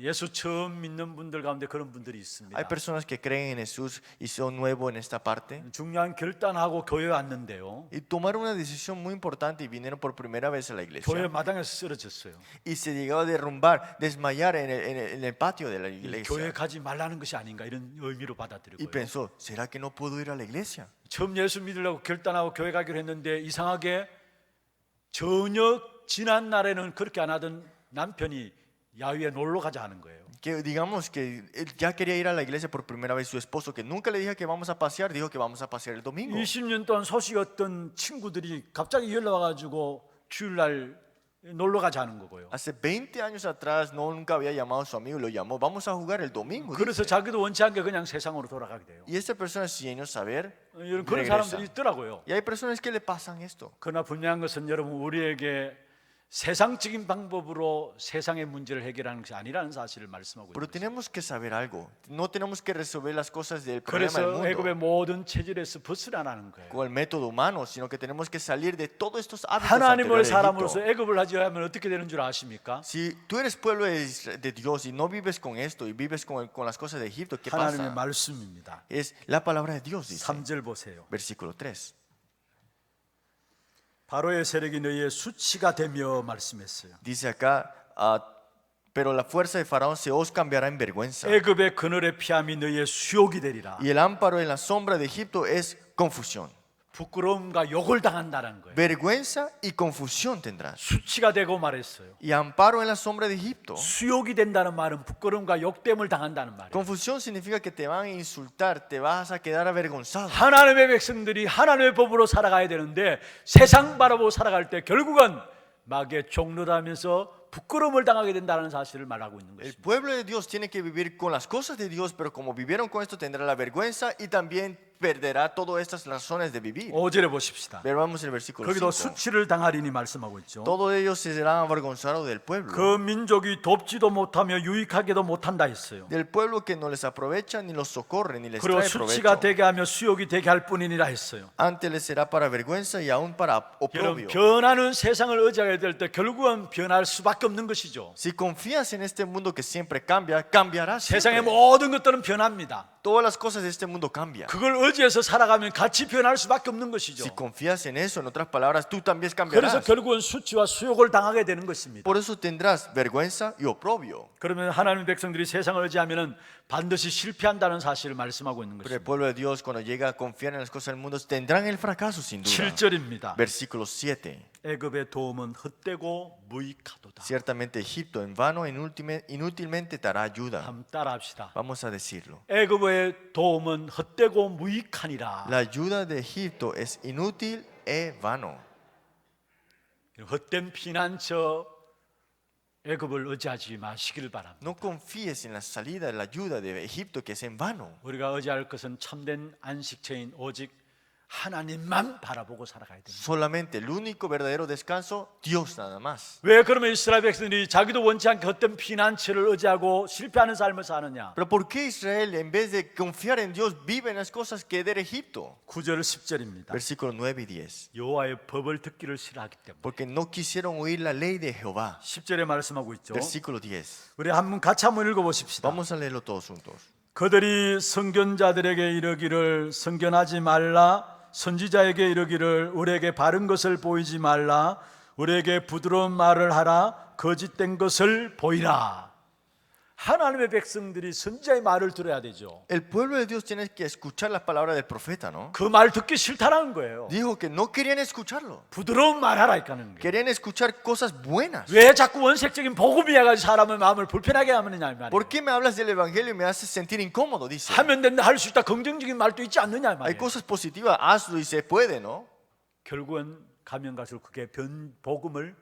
Speaker 1: 예수 처음 믿는 분들 가운데 그런 분들이 있습니다.
Speaker 2: Hay personas que creen en Jesús y son nuevos en esta parte
Speaker 1: 중요한 결단하고 교회 왔는데요.
Speaker 2: y tomaron una decisión muy importante y vinieron por primera vez a la
Speaker 1: 교회
Speaker 2: iglesia
Speaker 1: 마당에서 쓰러졌어요.
Speaker 2: y se llegó a derrumbar, desmayar en el patio de la
Speaker 1: 교회
Speaker 2: iglesia
Speaker 1: 가지 말라는 것이 아닌가 이런 의미로
Speaker 2: y
Speaker 1: 받아들이고요.
Speaker 2: pensó, ¿será que no puedo ir a la iglesia?
Speaker 1: 처음 예수 믿으려고 결단하고 교회 가기로 했는데 이상하게 전혀 지난 날에는 그렇게 안 하던 남편이 야외에 놀러 가자 하는 거예요.
Speaker 2: Que digamos que él ya quería ir a la iglesia por primera vez, su esposo que nunca le dije que vamos a pasear, dijo que vamos a pasear el domingo.
Speaker 1: 20년 동안 소식 어떤 친구들이 갑자기 연락 와가지고 주일날 놀러 가자 하는 거고요.
Speaker 2: Hace 20 años atrás nunca había llamado a su amigo y lo llamó, vamos a jugar el domingo.
Speaker 1: 그래서
Speaker 2: dice.
Speaker 1: 자기도 원치 않게 그냥 세상으로 돌아가게 돼요.
Speaker 2: Y esta persona sin ellos saber
Speaker 1: 이런 그런
Speaker 2: regresa.
Speaker 1: 사람들이 있더라고요.
Speaker 2: Y hay personas que le pasan esto.
Speaker 1: 그러나 분명한 것은 여러분 우리에게 세상적인 방법으로 세상의 문제를 해결하는 것이 아니라는 사실을 말씀하고
Speaker 2: Pero
Speaker 1: 있습니다.
Speaker 2: tenemos que saber algo. No tenemos que resolver las cosas del problema del
Speaker 1: 그래서 애굽의
Speaker 2: mundo
Speaker 1: 모든 체질에서 벗어나라는 거예요.
Speaker 2: con el método humano, sino que tenemos que salir de todos estos hábitos
Speaker 1: 하나님의
Speaker 2: anteriores de
Speaker 1: 사람으로서
Speaker 2: Egipto.
Speaker 1: 애굽을 하지 않으면 어떻게 되는 줄 아십니까?
Speaker 2: Si tú eres pueblo de Dios y no vives con esto y vives con las cosas de Egipto, ¿qué
Speaker 1: 하나님의
Speaker 2: pasa?
Speaker 1: 말씀입니다.
Speaker 2: Es la palabra de Dios, dice.
Speaker 1: 3절 보세요.
Speaker 2: Versículo 3.
Speaker 1: 바로의 세력이 너희의 수치가 되며 말씀했어요.
Speaker 2: Dice acá, pero la fuerza de Faraón se os cambiará en vergüenza.
Speaker 1: 애굽의 그늘의 피함이 너희의 수욕이 되리라.
Speaker 2: Y el amparo en la sombra de Egipto es confusión.
Speaker 1: 부끄러움과 욕을 당한다는 거예요.
Speaker 2: Vergüenza y confusión tendrás.
Speaker 1: 수치가 되고 말했어요.
Speaker 2: Y amparo en la sombra de Egipto.
Speaker 1: 수욕이 된다는 말은 부끄러움과 욕됨을 당한다는 말이에요.
Speaker 2: Confusión significa que te van a insultar, te vas a quedar avergonzado.
Speaker 1: 하나님의 백성들이 하나님의 법으로 살아가야 되는데 세상 바라보고 살아갈 때 결국은 마귀의 종로라면서 부끄러움을 당하게 된다는 사실을 말하고 있는
Speaker 2: El
Speaker 1: 것입니다.
Speaker 2: pueblo de Dios tiene que vivir con las cosas de Dios, pero como vivieron con esto tendrá la vergüenza y también perderá todas estas razones de vivir.
Speaker 1: 5절에 보십시다.
Speaker 2: Veamos el versículo
Speaker 1: 거기도
Speaker 2: 5.
Speaker 1: 수치를 당하리니 말씀하고 있죠.
Speaker 2: Todos ellos serán avergonzados del pueblo.
Speaker 1: 그 민족이 돕지도 못하며 유익하게도 못한다 했어요.
Speaker 2: Del pueblo que no les aprovecha ni los socorre ni les
Speaker 1: 그리고
Speaker 2: trae
Speaker 1: 수치가
Speaker 2: provecho.
Speaker 1: 되게 하며 수욕이 되게 할 뿐이니라 했어요.
Speaker 2: Antes les será para vergüenza y aún para
Speaker 1: 여러분
Speaker 2: oprobio.
Speaker 1: 변하는 세상을 의지하게 될 때 결국은 변할 수밖에 없는 것이죠.
Speaker 2: Si confías en este mundo que siempre cambia, cambiará
Speaker 1: 세상의
Speaker 2: siempre.
Speaker 1: 모든 것들은 변합니다.
Speaker 2: Todas las cosas de este mundo cambian.
Speaker 1: 그걸 의지해서 살아가면 같이 변할 수밖에 없는 것이죠.
Speaker 2: Si confías en eso, en otras palabras, tú también
Speaker 1: 그래서
Speaker 2: cambiarás.
Speaker 1: 결국은 수치와 수욕을 당하게 되는 것입니다.
Speaker 2: Por eso tendrás vergüenza y oprobio.
Speaker 1: 그러면 하나님의 백성들이 세상을 의지하면은 반드시 실패한다는 사실을 말씀하고 있는
Speaker 2: Pero el
Speaker 1: 것입니다.
Speaker 2: pueblo de Dios, cuando llega a confiar en las cosas del mundo, tendrán el fracaso sin duda.
Speaker 1: 7절입니다.
Speaker 2: Versículo 7.
Speaker 1: 애굽의 도움은 헛되고 무익하도다.
Speaker 2: Ciertamente Egipto en vano inútilmente te hará ayuda.
Speaker 1: 한번 따라합시다.
Speaker 2: Vamos a decirlo.
Speaker 1: 애굽의 도움은 헛되고 무익하니라.
Speaker 2: La ayuda de Egipto es inútil e vano.
Speaker 1: 헛된 피난처 애굽을 의지하지 마시기를 바랍니다.
Speaker 2: No confíes en la salida de la ayuda de Egipto que es en vano.
Speaker 1: 우리가 의지할 것은 참된 안식처인 오직 하나님만 바라보고 살아가야 됩니다.
Speaker 2: Solamente el único verdadero descanso, Dios nada más.
Speaker 1: 왜 그러면 이스라엘 백성들이 자기도 원치 않게 헛된 피난처를 의지하고 실패하는 삶을 사느냐?
Speaker 2: Pero ¿por qué Israel en vez de confiar en Dios vive en las cosas que de Egipto?
Speaker 1: 9절 10절입니다.
Speaker 2: Versículo 9 y 10.
Speaker 1: 여호와의 법을 듣기를 싫어하기 때문에.
Speaker 2: Porque no quisieron oír la ley de Jehová.
Speaker 1: 10절에 말씀하고 있죠.
Speaker 2: Versículo 10.
Speaker 1: 우리 한번 같이 한번 읽어보십시다.
Speaker 2: Vamos a leerlo todos juntos.
Speaker 1: 그들이 선견자들에게 이르기를 선견하지 말라, 선지자에게 이르기를 우리에게 바른 것을 보이지 말라, 우리에게 부드러운 말을 하라, 거짓된 것을 보이라. 하나님의 백성들이 선지자의 말을 들어야 되죠.
Speaker 2: El pueblo de Dios tiene que escuchar la palabra del profeta, ¿no?
Speaker 1: 그 말 듣기 싫다라는 거예요.
Speaker 2: Dijo que no querían escucharlo.
Speaker 1: 부드러운 말 하라 이까는 거예요.
Speaker 2: Querían escuchar cosas buenas.
Speaker 1: 왜 자꾸 원색적인 복음이 해가지고 사람의 마음을 불편하게 하느냐 이 말이에요.
Speaker 2: ¿Por qué me hablas del evangelio y me haces sentir incómodo? Dice.
Speaker 1: 하면 된다 할 수 있다 긍정적인 말도 있지 않느냐 이
Speaker 2: Hay
Speaker 1: 말이에요.
Speaker 2: cosas positivas, hazlo y se puede, ¿no?
Speaker 1: 결국은 가면 갈수록 그게 복음을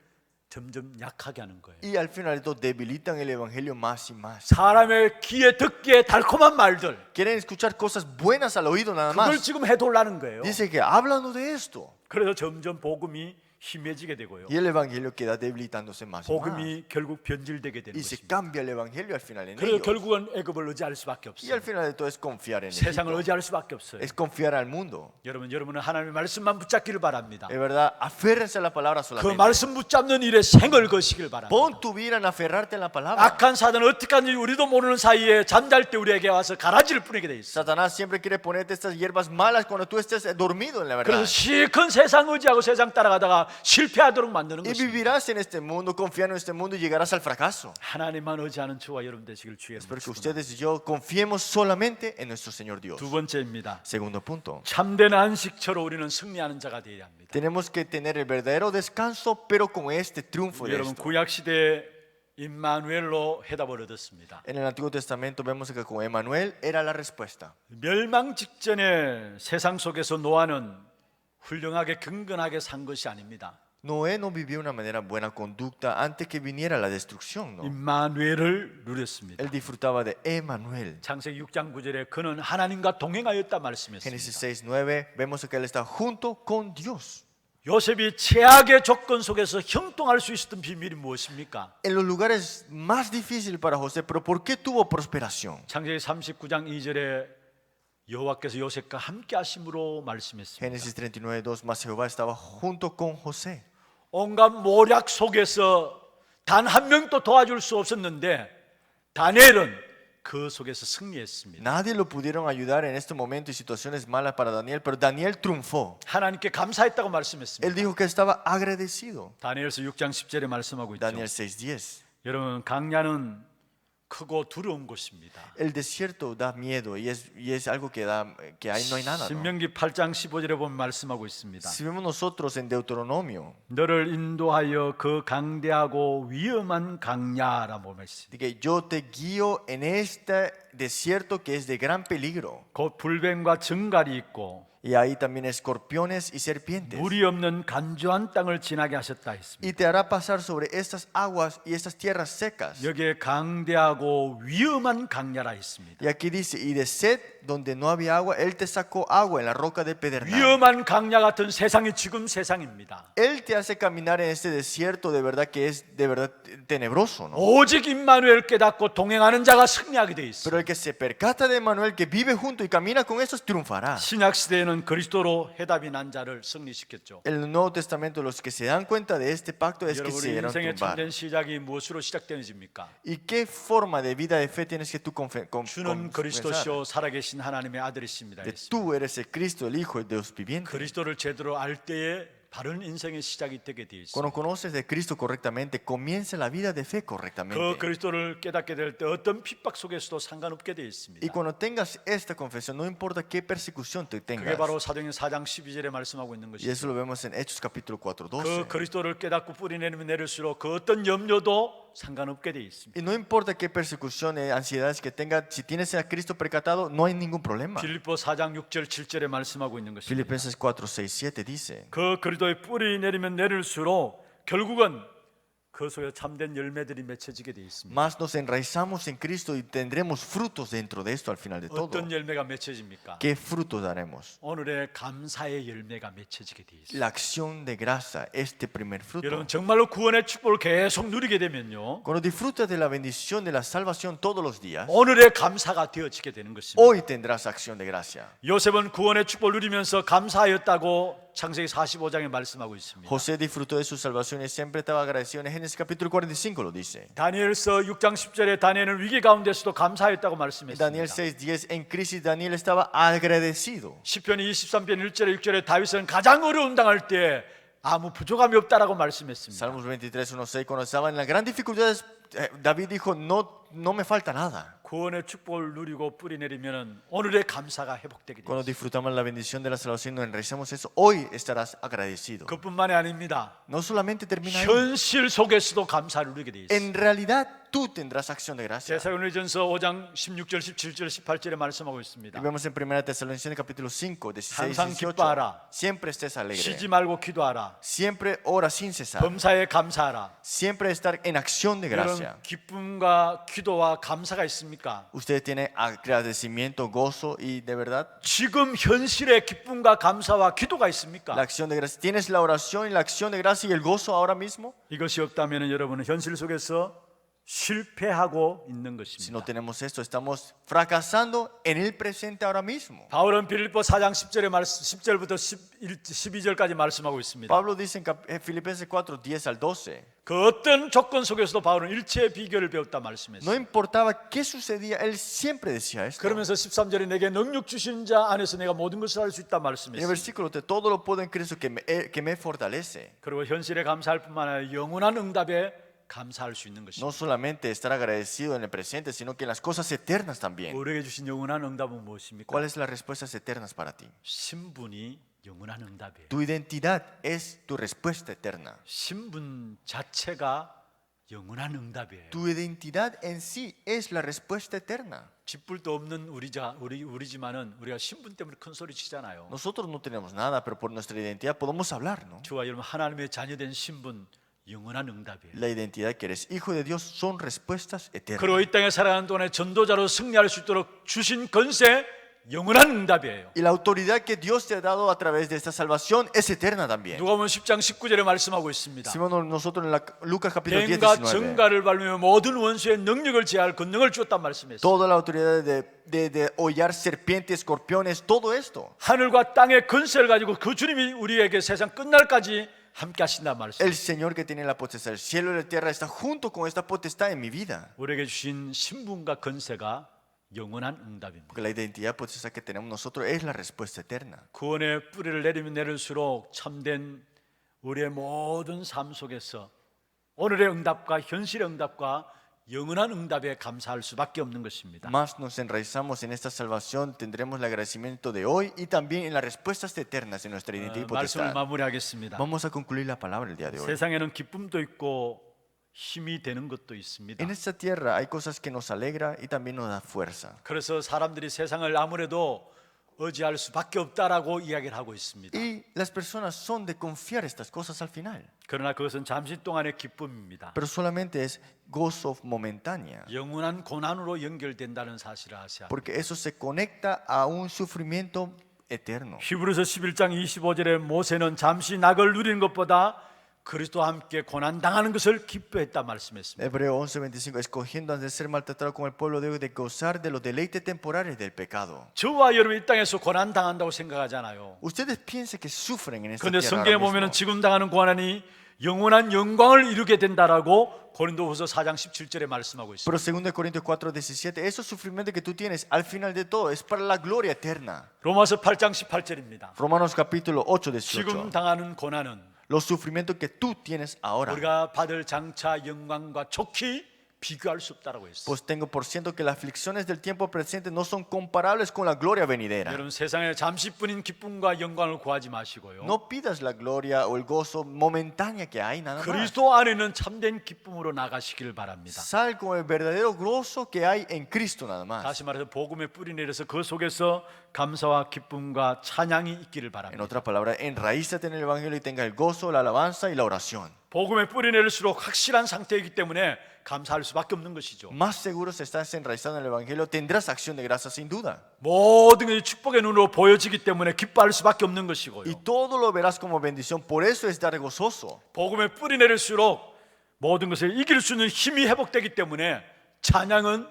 Speaker 1: 점점 약하게 하는 거예요.
Speaker 2: Y al final esto debilitan el evangelio más y más.
Speaker 1: 사람의 귀에 듣기에 달콤한 말들
Speaker 2: Quieren escuchar cosas buenas al oído nada
Speaker 1: 그걸
Speaker 2: más.
Speaker 1: 지금 해돌라는 거예요.
Speaker 2: Dice que háblanos de esto.
Speaker 1: 그래서 점점 복음이 힘해지게 되고요.
Speaker 2: Y el evangelio queda debilitándose más y más.
Speaker 1: 복음이 결국 변질되게 되는
Speaker 2: Y se
Speaker 1: 것입니다.
Speaker 2: cambia el evangelio al final en
Speaker 1: 그래서
Speaker 2: ellos.
Speaker 1: 결국은 애굽을 의지할 수밖에
Speaker 2: Y al
Speaker 1: 없어요.
Speaker 2: final de todo es confiar en
Speaker 1: 세상을
Speaker 2: Egipto.
Speaker 1: 의지할 수밖에 없어요.
Speaker 2: Es confiar al mundo.
Speaker 1: 여러분은 하나님의 말씀만 붙잡기를 바랍니다.
Speaker 2: Es verdad, aférrense a la palabra
Speaker 1: 그
Speaker 2: solamente.
Speaker 1: 말씀 붙잡는 일에 생을 거시길 바랍니다.
Speaker 2: Pon tu vida en aferrarte en la palabra.
Speaker 1: 악한 사단은 어떻게 하는지 우리도 모르는 사이에 잠잘 때 우리에게 와서 가라지를 뿌리게 돼 있어.
Speaker 2: Satanás siempre quiere ponerte estas hierbas malas cuando tú estés dormido en la verdad.
Speaker 1: 그래서 실컷 세상 의지하고 세상 따라가다가 실패하도록 만드는
Speaker 2: Y
Speaker 1: 것입니다.
Speaker 2: vivirás en este mundo, confiando en este mundo y llegarás al fracaso.
Speaker 1: 하나님만 의지하는 저와 여러분 되시길 주의
Speaker 2: Espero que
Speaker 1: 이름으로
Speaker 2: ustedes y yo confiemos solamente en nuestro Señor Dios.
Speaker 1: 두 번째입니다.
Speaker 2: Segundo punto.
Speaker 1: 참된 안식처로 우리는 승리하는 자가 되어야 합니다.
Speaker 2: Tenemos que tener el verdadero descanso, pero con este triunfo de
Speaker 1: 여러분
Speaker 2: esto.
Speaker 1: 구약 시대에 임마누엘로 해답을 얻었습니다.
Speaker 2: En el Antiguo Testamento vemos que con Emanuel era la respuesta.
Speaker 1: 멸망 직전에 세상 속에서 노아는 훌륭하게 경건하게 산 것이 아닙니다.
Speaker 2: Noé no vivió una manera buena conducta antes que viniera la destrucción, ¿no?
Speaker 1: 임마누엘을 누렸습니다.
Speaker 2: Él disfrutaba de Emanuel.
Speaker 1: 창세기 6장 9절에 그는 하나님과 동행하였다
Speaker 2: Génesis
Speaker 1: 말씀했습니다.
Speaker 2: 6:9 vemos que él está junto con Dios.
Speaker 1: 요셉이 최악의 조건 속에서 형통할 수 있었던 비밀이 무엇입니까?
Speaker 2: En los lugares más difíciles para José, pero ¿por qué tuvo prosperación?
Speaker 1: 창세기 39장 2절에 여호와께서 요셉과 함께 하심으로 말씀했습니다.
Speaker 2: Génesis 39:2 mas Jehová estaba junto con José.
Speaker 1: 온갖 모략 속에서 단 한 명도 도와줄 수 없었는데 다니엘은 그 속에서 승리했습니다.
Speaker 2: Nadie lo pudieron ayudar en este momento y situaciones malas para Daniel, pero Daniel triunfó.
Speaker 1: 하나님께 감사했다고 말씀했습니다.
Speaker 2: Él dijo que estaba agradecido.
Speaker 1: 다니엘서 6장 10절에 말씀하고 있죠.
Speaker 2: Daniel 6:10.
Speaker 1: 여러분 강야는 크고 두려운 곳입니다.
Speaker 2: El desierto da miedo y es algo que ahí no hay nada, ¿no?
Speaker 1: 신명기 8장 15절에 보면 말씀하고 있습니다.
Speaker 2: Si vemos nosotros en Deuteronomio,
Speaker 1: 너를 인도하여 그 강대하고 위험한 강야라 보면서
Speaker 2: que yo te guío en este desierto que es de gran peligro.
Speaker 1: 곧 불뱀과 증갈이 있고
Speaker 2: Y ahí también escorpiones y serpientes.
Speaker 1: 물이 없는 간조한 땅을 지나게 하셨다 했습니다.
Speaker 2: Y te hará pasar sobre estas aguas y estas tierras secas.
Speaker 1: 여기에 강대하고 위험한 강야라 했습니다.
Speaker 2: Y aquí dice, y de sed donde no había agua, Él te sacó agua en la roca de pedernal.
Speaker 1: 위험한 강야 같은 세상이 지금 세상입니다.
Speaker 2: Él te hace caminar en este desierto de verdad que es de verdad tenebroso, ¿no?
Speaker 1: 오직 임마누엘 깨닫고 동행하는 자가 승리하게 돼 있어요.
Speaker 2: Pero el que se percata de Manuel, que vive junto y camina con esos, triunfará.
Speaker 1: 신약 시대에는 그리스도로 해답이 난 자를 승리시켰죠.
Speaker 2: En el Nuevo Testamento, los que se dan cuenta de este pacto es que
Speaker 1: 여러분
Speaker 2: se
Speaker 1: 우리
Speaker 2: dieron
Speaker 1: 인생의
Speaker 2: tumbar.
Speaker 1: 참된 시작이 무엇으로 시작되는지입니까?
Speaker 2: ¿Y qué forma de vida de fe tienes que tú
Speaker 1: 주는
Speaker 2: confesar?
Speaker 1: 그리스도시요 살아계신 하나님의 아들이십니다.
Speaker 2: De tú eres el Cristo, el Hijo de Dios viviente.
Speaker 1: 그리스도를 제대로 알 때에 바른 인생의 시작이 되게 돼 있어요.
Speaker 2: Cuando conoces de Cristo correctamente, comienza la vida de fe
Speaker 1: 그
Speaker 2: correctamente.
Speaker 1: 그리스도를 깨닫게 될 때 어떤 핍박 속에서도 상관없게 돼 있습니다.
Speaker 2: Y cuando tengas esta confesión, no importa qué persecución te
Speaker 1: 그게
Speaker 2: tengas.
Speaker 1: 바로 사도행전 4장 12절에 말씀하고 있는
Speaker 2: Y
Speaker 1: 것이죠.
Speaker 2: eso lo vemos en Hechos capítulo 4,
Speaker 1: 그
Speaker 2: 12.
Speaker 1: 그리스도를 깨닫고 뿌리내리면 내릴수록 그 어떤 염려도 상관없게 돼 있습니다.
Speaker 2: Y no importa qué persecución, ansiedades que tengas, si tienes a Cristo percatado, no hay ningún problema.
Speaker 1: 빌립보 4장 6절 7절에 말씀하고 있는 것입니다.
Speaker 2: Filipenses 4, 6, 7 dice.
Speaker 1: 그 그리스도의 뿌리 내리면 내릴수록 결국은 그 속에 참된 열매들이 맺혀지게 돼 있습니다.
Speaker 2: Más nos enraizamos en Cristo y tendremos frutos dentro de esto al final de todo.
Speaker 1: 어떤 열매가 맺혀집니까?
Speaker 2: ¿Qué frutos daremos?
Speaker 1: 오늘의 감사의 열매가 맺혀지게 돼 있습니다.
Speaker 2: La acción de gracia, este primer fruto.
Speaker 1: 여러분 정말로 구원의 축복을 계속 누리게 되면요,
Speaker 2: Cuando disfrutas de la bendición de la salvación todos los días,
Speaker 1: 오늘의 감사가 되어지게 되는 것입니다.
Speaker 2: hoy tendrás acción de gracia.
Speaker 1: 요셉은 구원의 축복을 누리면서 감사하였다고 창세기 45장에 말씀하고 있습니다.
Speaker 2: José disfrutó de su salvación y siempre estaba agradecido. En Génesis capítulo 45 lo dice.
Speaker 1: 다니엘서 6장 10절에 다니엘은 위기 가운데서도 감사했다고
Speaker 2: Daniel
Speaker 1: 말씀했습니다.
Speaker 2: 6:10 en crisis Daniel estaba agradecido.
Speaker 1: 시편 23편 1절에 6절에 다윗은 가장 어려움 당할 때 아무 부족함이 없다라고 말씀했습니다.
Speaker 2: Salmos 23:1-6 cuando estaba en las grandes dificultades David dijo no me falta nada.
Speaker 1: 구원의 축복을 누리고 뿌리 내리면은 오늘의 감사가 회복되게
Speaker 2: Cuando
Speaker 1: 됩니다.
Speaker 2: disfrutamos la bendición de la salvación y nos enraizamos eso, hoy estarás agradecido.
Speaker 1: 그뿐만이 아닙니다.
Speaker 2: No solamente termina ahí.
Speaker 1: 현실 속에서도 감사를 누리게 돼 있어요.
Speaker 2: En realidad, tú tendrás acción de gracia.
Speaker 1: 데살로니전서 5장 16절, 17절, 18절에 말씀하고
Speaker 2: Y
Speaker 1: 있습니다.
Speaker 2: vemos en 1 Tesalonicenses capítulo 5, 16 y
Speaker 1: 항상
Speaker 2: 18.
Speaker 1: 기뻐하라.
Speaker 2: Siempre estés alegre.
Speaker 1: 쉬지 말고 기도하라.
Speaker 2: Siempre ora sin cesar.
Speaker 1: 범사에 감사하라.
Speaker 2: Siempre estar en acción de gracia.
Speaker 1: 이런 기쁨과 기도와 감사가 있습니까?
Speaker 2: Usted tiene agradecimiento, gozo y de verdad
Speaker 1: 지금 현실의 기쁨과 감사와 기도가 있습니까?
Speaker 2: la acción de gracia. ¿Tienes la oración y la acción de gracia y el gozo ahora mismo?
Speaker 1: 이것이 없다면 여러분은 현실 속에서 실패하고 있는
Speaker 2: Si no
Speaker 1: 것입니다.
Speaker 2: tenemos esto, estamos fracasando en el presente ahora mismo.
Speaker 1: 바울은 빌립보 4장 10절에 10절부터 12절까지 말씀하고 있습니다.
Speaker 2: Pablo dice en Filipenses 4, 10 al 12.
Speaker 1: 그 어떤 조건 속에서도 바울은 일체의 비결을 배웠다
Speaker 2: No
Speaker 1: 말씀했어요.
Speaker 2: importaba qué sucedía, él siempre decía esto.
Speaker 1: 그러면서 13절에 내게 능력 주신 자 안에서 내가 모든 것을 할 수 있다
Speaker 2: En el
Speaker 1: 말씀했어요.
Speaker 2: versículo 3, todo lo puedo en Cristo que me fortalece.
Speaker 1: 그리고 현실에 감사할 뿐만 아니라 영원한 응답에 감사할 수 있는 것입니다.
Speaker 2: No solamente estar agradecido en el presente, sino que en las cosas eternas también.
Speaker 1: 우리에게 주신 영원한 응답은 무엇입니까?
Speaker 2: ¿Cuáles son las respuestas eternas para ti?
Speaker 1: 신분이 영원한 응답이에요.
Speaker 2: Tu identidad es tu respuesta eterna.
Speaker 1: 신분 자체가 영원한 응답이에요.
Speaker 2: Tu identidad en sí es la respuesta eterna.
Speaker 1: 쥐뿔도 없는 우리지만은 우리가 신분 때문에 큰 소리 치잖아요.
Speaker 2: Nosotros no tenemos nada, pero por nuestra identidad podemos hablar, ¿no?
Speaker 1: 저와 여러분 하나님의 자녀된 신분 영원한 응답이에요.
Speaker 2: La identidad que eres hijo de Dios son respuestas eternas.
Speaker 1: 그리고 이 땅에 살아가는 동안에 전도자로 승리할 수 있도록 주신 권세 영원한 응답이에요.
Speaker 2: Y la autoridad que Dios te ha dado a través de esta salvación es eterna también.
Speaker 1: 누가복음 10장 19절에 말씀하고 있습니다.
Speaker 2: Si vemos nosotros en Lucas capítulo 10,
Speaker 1: 뱀과
Speaker 2: 19.
Speaker 1: 정갈을 밟으며 모든 원수의 능력을 제할 권능을 주었단 말씀했어요.
Speaker 2: Toda la autoridad de hollar serpientes, escorpiones, todo esto.
Speaker 1: 하늘과 땅의 권세를 가지고 그 주님이 우리에게 세상 끝날까지 함께 하신단 말씀.
Speaker 2: El Señor que tiene la potestad del cielo y la tierra está junto con esta potestad en mi vida.
Speaker 1: 우리에게 주신 신분과 권세가 영원한 응답입니다.
Speaker 2: Porque la identidad potestad que tenemos nosotros es la respuesta eterna.
Speaker 1: 구원의 뿌리를 내리면 내릴수록 참된 우리의 모든 삶 속에서 오늘의 응답과 현실의 응답과 영원한 응답에 감사할 수밖에 없는 것입니다.
Speaker 2: Más nos enraizamos en esta salvación, tendremos el agradecimiento de hoy y también en las respuestas eternas en nuestra identidad y
Speaker 1: 말씀을
Speaker 2: potestad.
Speaker 1: 마무리하겠습니다.
Speaker 2: Vamos a concluir la palabra el día de hoy.
Speaker 1: 세상에는 기쁨도 있고 힘이 되는 것도 있습니다.
Speaker 2: En esta tierra hay cosas que nos alegra y también nos da fuerza.
Speaker 1: 그래서 사람들이 세상을 아무래도 의지할 수밖에 없다라고 이야기를 하고 있습니다.
Speaker 2: Y las personas son de confiar estas cosas al final.
Speaker 1: 그러나 그것은 잠시 동안의 기쁨입니다.
Speaker 2: Pero solamente es gozo momentánea.
Speaker 1: 영원한 고난으로 연결된다는 사실을 아셔야 합니다.
Speaker 2: Porque eso se conecta a un sufrimiento eterno.
Speaker 1: 히브리서 11장 25절에 모세는 잠시 낙을 누리는 것보다 그리스도와 함께 고난 당하는 것을 기뻐했다 말씀했습니다.
Speaker 2: Hebreo 11:25, escogiendo antes de ser maltratado con el pueblo de Dios, de gozar de los deleites temporales del pecado.
Speaker 1: 저와 여러분 이 땅에서 고난 당한다고 생각하잖아요.
Speaker 2: Ustedes piensan que sufren en esta
Speaker 1: 그런데
Speaker 2: tierra
Speaker 1: 성경에
Speaker 2: ahora
Speaker 1: 보면은
Speaker 2: mismo.
Speaker 1: 지금 당하는 고난이 영원한 영광을 이루게 된다라고 고린도후서 4장 17절에 말씀하고 있습니다.
Speaker 2: Pero 2 Corintios 4:17, esos sufrimientos que tú tienes al final de todo es para la gloria eterna.
Speaker 1: 로마서 8장 18절입니다.
Speaker 2: Romanos capítulo 8:18.
Speaker 1: 지금 당하는 고난은
Speaker 2: Los sufrimientos que tú tienes ahora.
Speaker 1: 우리가 받을 장차 영광과 좋게 비교할 수 없다라고 했어요.
Speaker 2: Pues tengo por ciento que las aflicciones del tiempo presente no son comparables con la gloria venidera.
Speaker 1: 여러분 세상에 잠시뿐인 기쁨과 영광을 구하지 마시고요.
Speaker 2: No pidas la gloria o el gozo momentánea que hay nada más.
Speaker 1: 그리스도 안에는 참된 기쁨으로 나가시길 바랍니다.
Speaker 2: Sal con el verdadero gozo que hay en Cristo nada más.
Speaker 1: 다시 말해서 복음의 뿌리 내려서 그 속에서 감사와 기쁨과 찬양이 있기를
Speaker 2: En
Speaker 1: 바랍니다.
Speaker 2: otras palabras, enraízate en el evangelio y tenga el gozo, la alabanza y la oración.
Speaker 1: 복음의 뿌리 내릴수록 확실한 상태이기 때문에 감사할 수밖에 없는 것이죠.
Speaker 2: Más seguro si estás enraizado en el evangelio, tendrás acción de gracia sin duda.
Speaker 1: 모든 것이 축복의 눈으로 보여지기 때문에 기뻐할 수밖에 없는 것이고요.
Speaker 2: Y todo lo verás como bendición, por eso es estar gozoso.
Speaker 1: 복음의 뿌리 내릴수록 모든 것을 이길 수 있는 힘이 회복되기 때문에 찬양은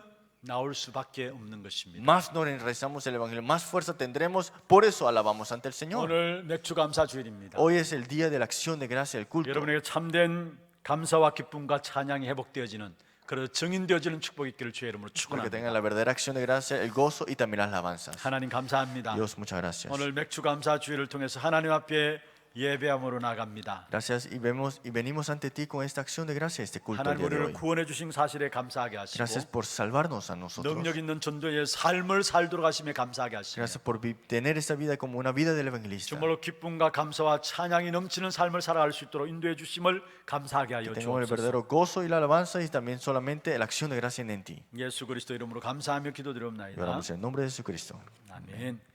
Speaker 1: 나올 수밖에 없는 것입니다.
Speaker 2: Más nos enraizamos en el evangelio, más fuerza tendremos, por eso alabamos ante el Señor.
Speaker 1: 오늘 맥주 감사 주일입니다.
Speaker 2: Hoy es el día de la acción de gracia del culto.
Speaker 1: 여러분에게 참된 감사와 기쁨과 찬양이 회복되어지는 그래서 증인되어지는 축복이 있기를 주의 이름으로
Speaker 2: Para que
Speaker 1: 축원합니다.
Speaker 2: tengan la verdadera acción de gracia, el gozo y también las alabanzas.
Speaker 1: 하나님 감사합니다.
Speaker 2: Dios, muchas gracias.
Speaker 1: 오늘 맥주 감사 주일을 통해서 하나님 앞에 예배함으로 나갑니다.
Speaker 2: Gracias y venimos ante ti con esta acción de gracia, este culto el
Speaker 1: 하나님
Speaker 2: día de
Speaker 1: 우리를
Speaker 2: hoy.
Speaker 1: 구원해 주신 사실에 감사하게 하시고
Speaker 2: Gracias por salvarnos a nosotros.
Speaker 1: 능력 있는 전도의 삶을 살도록 하심에 감사하게 하시고
Speaker 2: Gracias por tener esta vida como una vida del evangelista.
Speaker 1: 정말로 기쁨과 감사와 찬양이 넘치는 삶을 살아갈 수 있도록 인도해 주심을 감사하게 하여
Speaker 2: Tenemos el
Speaker 1: 주옵소서.
Speaker 2: verdadero gozo y la alabanza y también solamente la acción de gracia en ti.
Speaker 1: 예수 그리스도 이름으로 감사하며
Speaker 2: Y
Speaker 1: 기도드리옵나이다.
Speaker 2: oramos en el nombre de Jesucristo.
Speaker 1: 아멘.